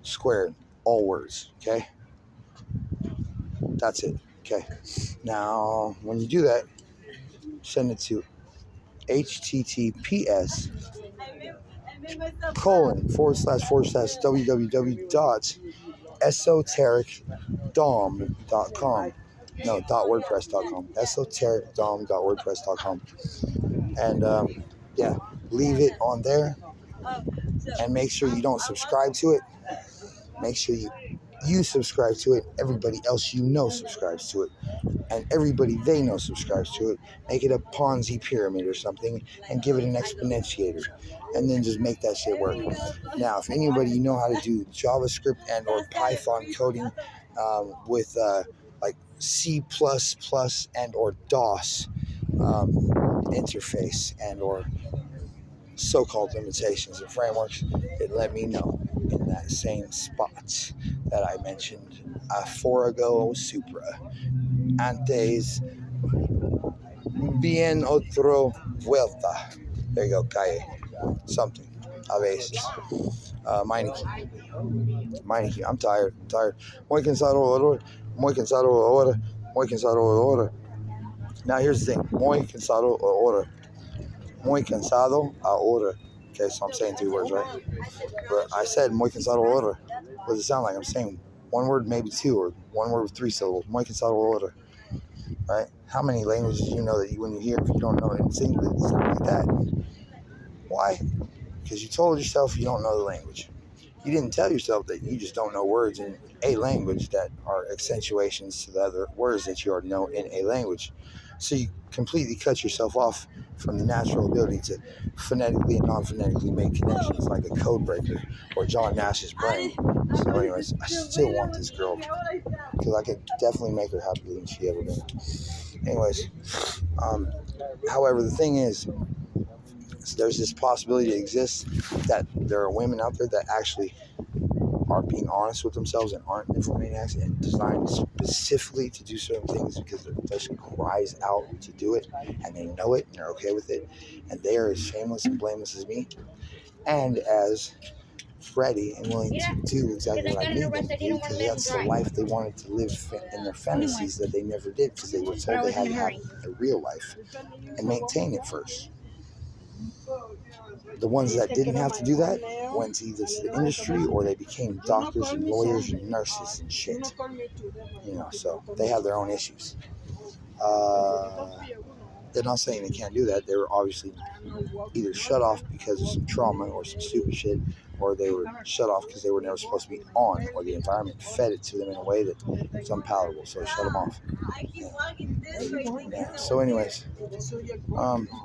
[SPEAKER 1] squared, all words, okay? That's it, okay? Now, when you do that, send it to https://www.esotericdom.com. No, .wordpress.com. esotericdom.wordpress.com. And leave it on there and make sure you don't subscribe to it Make sure you subscribe to it. Everybody else you know subscribes to it. And everybody they know subscribes to it. Make it a Ponzi pyramid or something and give it an exponentiator. And then just make that shit work. Now, if anybody you know how to do JavaScript and or Python coding with like C++ and or DOS interface and or so-called limitations and frameworks, then let me know in that same spot that I mentioned ago, Supra. Antes bien otro vuelta. There you go, calle. Something. A veces. Meineke. I'm tired. Muy cansado ahora. Muy cansado ahora. Muy cansado ahora. Now here's the thing. Muy cansado ahora. Muy cansado ahora. Okay, so I'm saying 3 words, right? But I said muy cansado ahora. What does it sound like? I'm saying 1 word, maybe 2, or 1 word with 3 syllables. Muy cansado ahora. Right? How many languages do you know that when you hear, if you don't know it in English, it's not like that? Why? Because you told yourself you don't know the language. You didn't tell yourself that you just don't know words in a language that are accentuations to the other words that you already know in a language. So you completely cut yourself off from the natural ability to phonetically and non-phonetically make connections like a code breaker or John Nash's brain. So anyways, I still want this girl because I could definitely make her happier than she ever been. Anyways, however, the thing is, there's this possibility that exists that there are women out there that actually are being honest with themselves and aren't nymphomaniacs and designed specifically to do certain things because their flesh cries out to do it and they know it and they're okay with it and they are as shameless and blameless as me and as ready and willing to do exactly what I need them to do because that's the life they wanted to live in their fantasies that they never did because they were told they had to have a real life and maintain it first. The ones that didn't have to do that went to either the industry or they became doctors and lawyers and nurses and shit. So they have their own issues. They're not saying they can't do that. They were obviously either shut off because of some trauma or some stupid shit, or they were shut off because they were never supposed to be on, or the environment fed it to them in a way that was unpalatable, so it shut them off. Yeah. So anyways,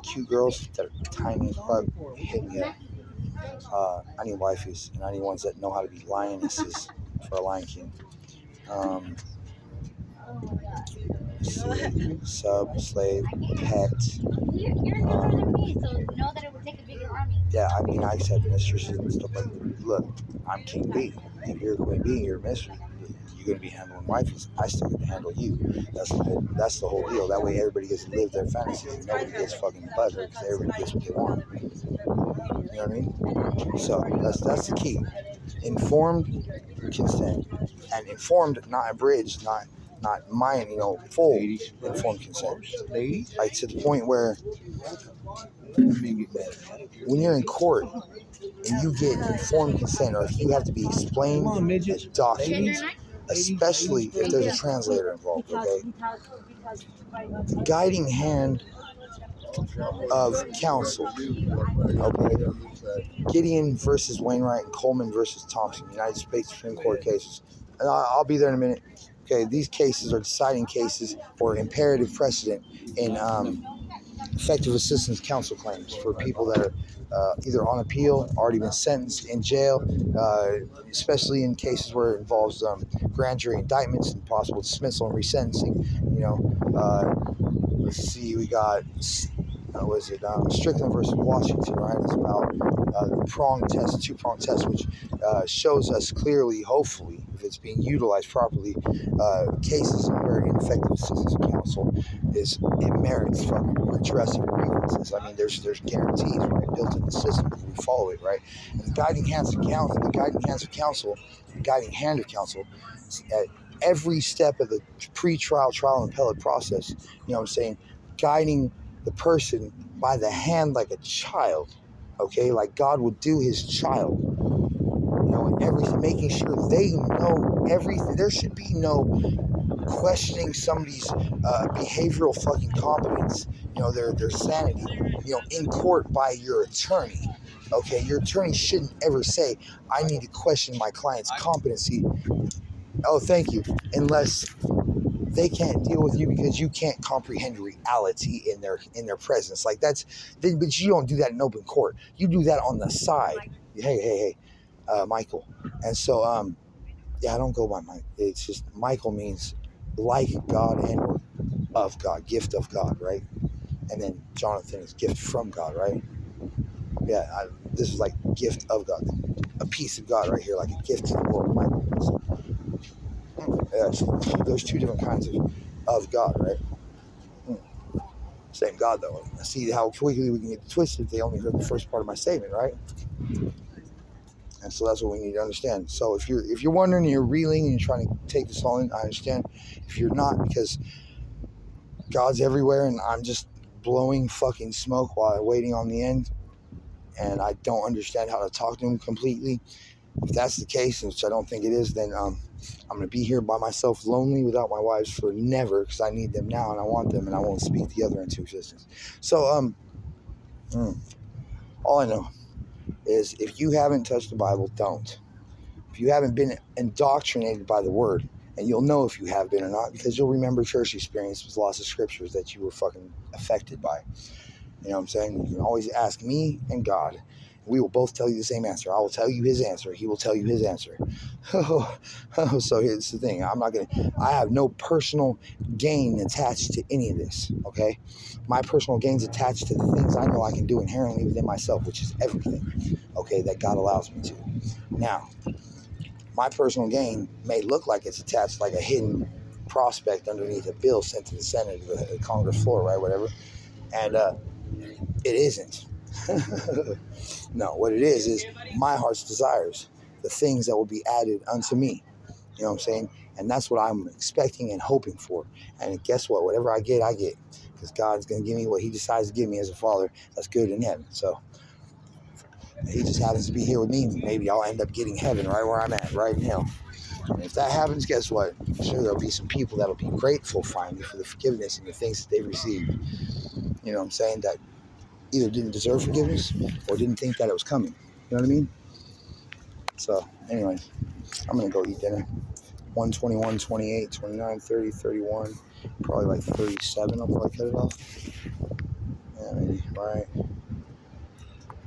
[SPEAKER 1] cute girls that are tiny as fuck, hit me up. I need wifeys, and I need ones that know how to be lionesses for a Lion King. Slave, pet.
[SPEAKER 4] You're smaller than me, so know that it would take a bigger army.
[SPEAKER 1] Yeah, I mean, I accept mistresses and stuff like that. Look, I'm King B. If you're Queen B and you're a mistress, you're going to be handling wifeys. I still get to handle you. That's the whole deal. That way everybody gets to live their fantasies and nobody gets fucking butthurt because everybody gets what they want. You know what I mean? So that's the key. Informed consent. And informed, not abridged, not mine, full informed consent. Like to the point where when you're in court and you get informed consent, or if you have to be explained as documents, especially if there's a translator involved, okay? The guiding hand of counsel, okay? Gideon versus Wainwright and Coleman versus Thompson, United States Supreme Court cases. And I'll be there in a minute. Okay, these cases are deciding cases or imperative precedent in effective assistance counsel claims for people that are either on appeal, already been sentenced, in jail, especially in cases where it involves grand jury indictments and possible dismissal and resentencing. Let's see, we got Strickland versus Washington, right? It's about the two-prong test, which shows us clearly, hopefully, if it's being utilized properly, cases where ineffective assistance of counsel it merits fucking redress of grievances. I mean, there's guarantees, right, built in the system if we follow it, right? And the guiding hand of counsel, at every step of the pre-trial, trial, and appellate process, you know what I'm saying, guiding the person by the hand like a child, okay, like God would do his child, and everything, making sure they know everything. There should be no questioning somebody's behavioral fucking competence, their sanity, in court by your attorney, Okay, your attorney shouldn't ever say, I need to question my client's competency. Oh, thank you. Unless they can't deal with you because you can't comprehend reality in their presence. Like but you don't do that in open court. You do that on the side. Hey, Michael. And so, yeah, I don't go by Mike. It's just Michael means like God and of God, gift of God, right? And then Jonathan is gift from God, right? Yeah, this is like gift of God, a piece of God right here, like a gift to the world, Michael. So, yeah, so there's two different kinds of God, right? Same God, though. See how quickly we can get twisted if they only heard the first part of my statement, right? And so that's what we need to understand. So if you're wondering, you're reeling, and you're trying to take this all in, I understand. If you're not, because God's everywhere, and I'm just blowing fucking smoke while waiting on the end, and I don't understand how to talk to Him completely. If that's the case, which I don't think it is, then I'm going to be here by myself, lonely, without my wives for never, because I need them now, and I want them, and I won't speak the other into existence. So all I know is if you haven't touched the Bible, don't. If you haven't been indoctrinated by the Word, and you'll know if you have been or not, because you'll remember church experience with lots of scriptures that you were fucking affected by. You know what I'm saying? You can always ask me and God. We will both tell you the same answer. I will tell you His answer. He will tell you His answer. So here's the thing. I have no personal gain attached to any of this, okay? My personal gain's attached to the things I know I can do inherently within myself, which is everything, okay, that God allows me to. Now, my personal gain may look like it's attached like a hidden prospect underneath a bill sent to the Senate or the Congress floor, right, whatever. And it isn't. No, what it is my heart's desires, the things that will be added unto me. You know what I'm saying? And that's what I'm expecting and hoping for. And guess what? Whatever I get, I get. Because God's going to give me what He decides to give me as a father that's good in heaven. So He just happens to be here with me. Maybe I'll end up getting heaven right where I'm at, right in hell. And if that happens, guess what? I'm sure there'll be some people that'll be grateful finally for the forgiveness and the things that they received. You know what I'm saying? That either didn't deserve forgiveness or didn't think that it was coming. You know what I mean? So, anyways, I'm going to go eat dinner. 121, 28, 29, 30, 31, probably like 37. I'll probably cut it off. Yeah, maybe. All right.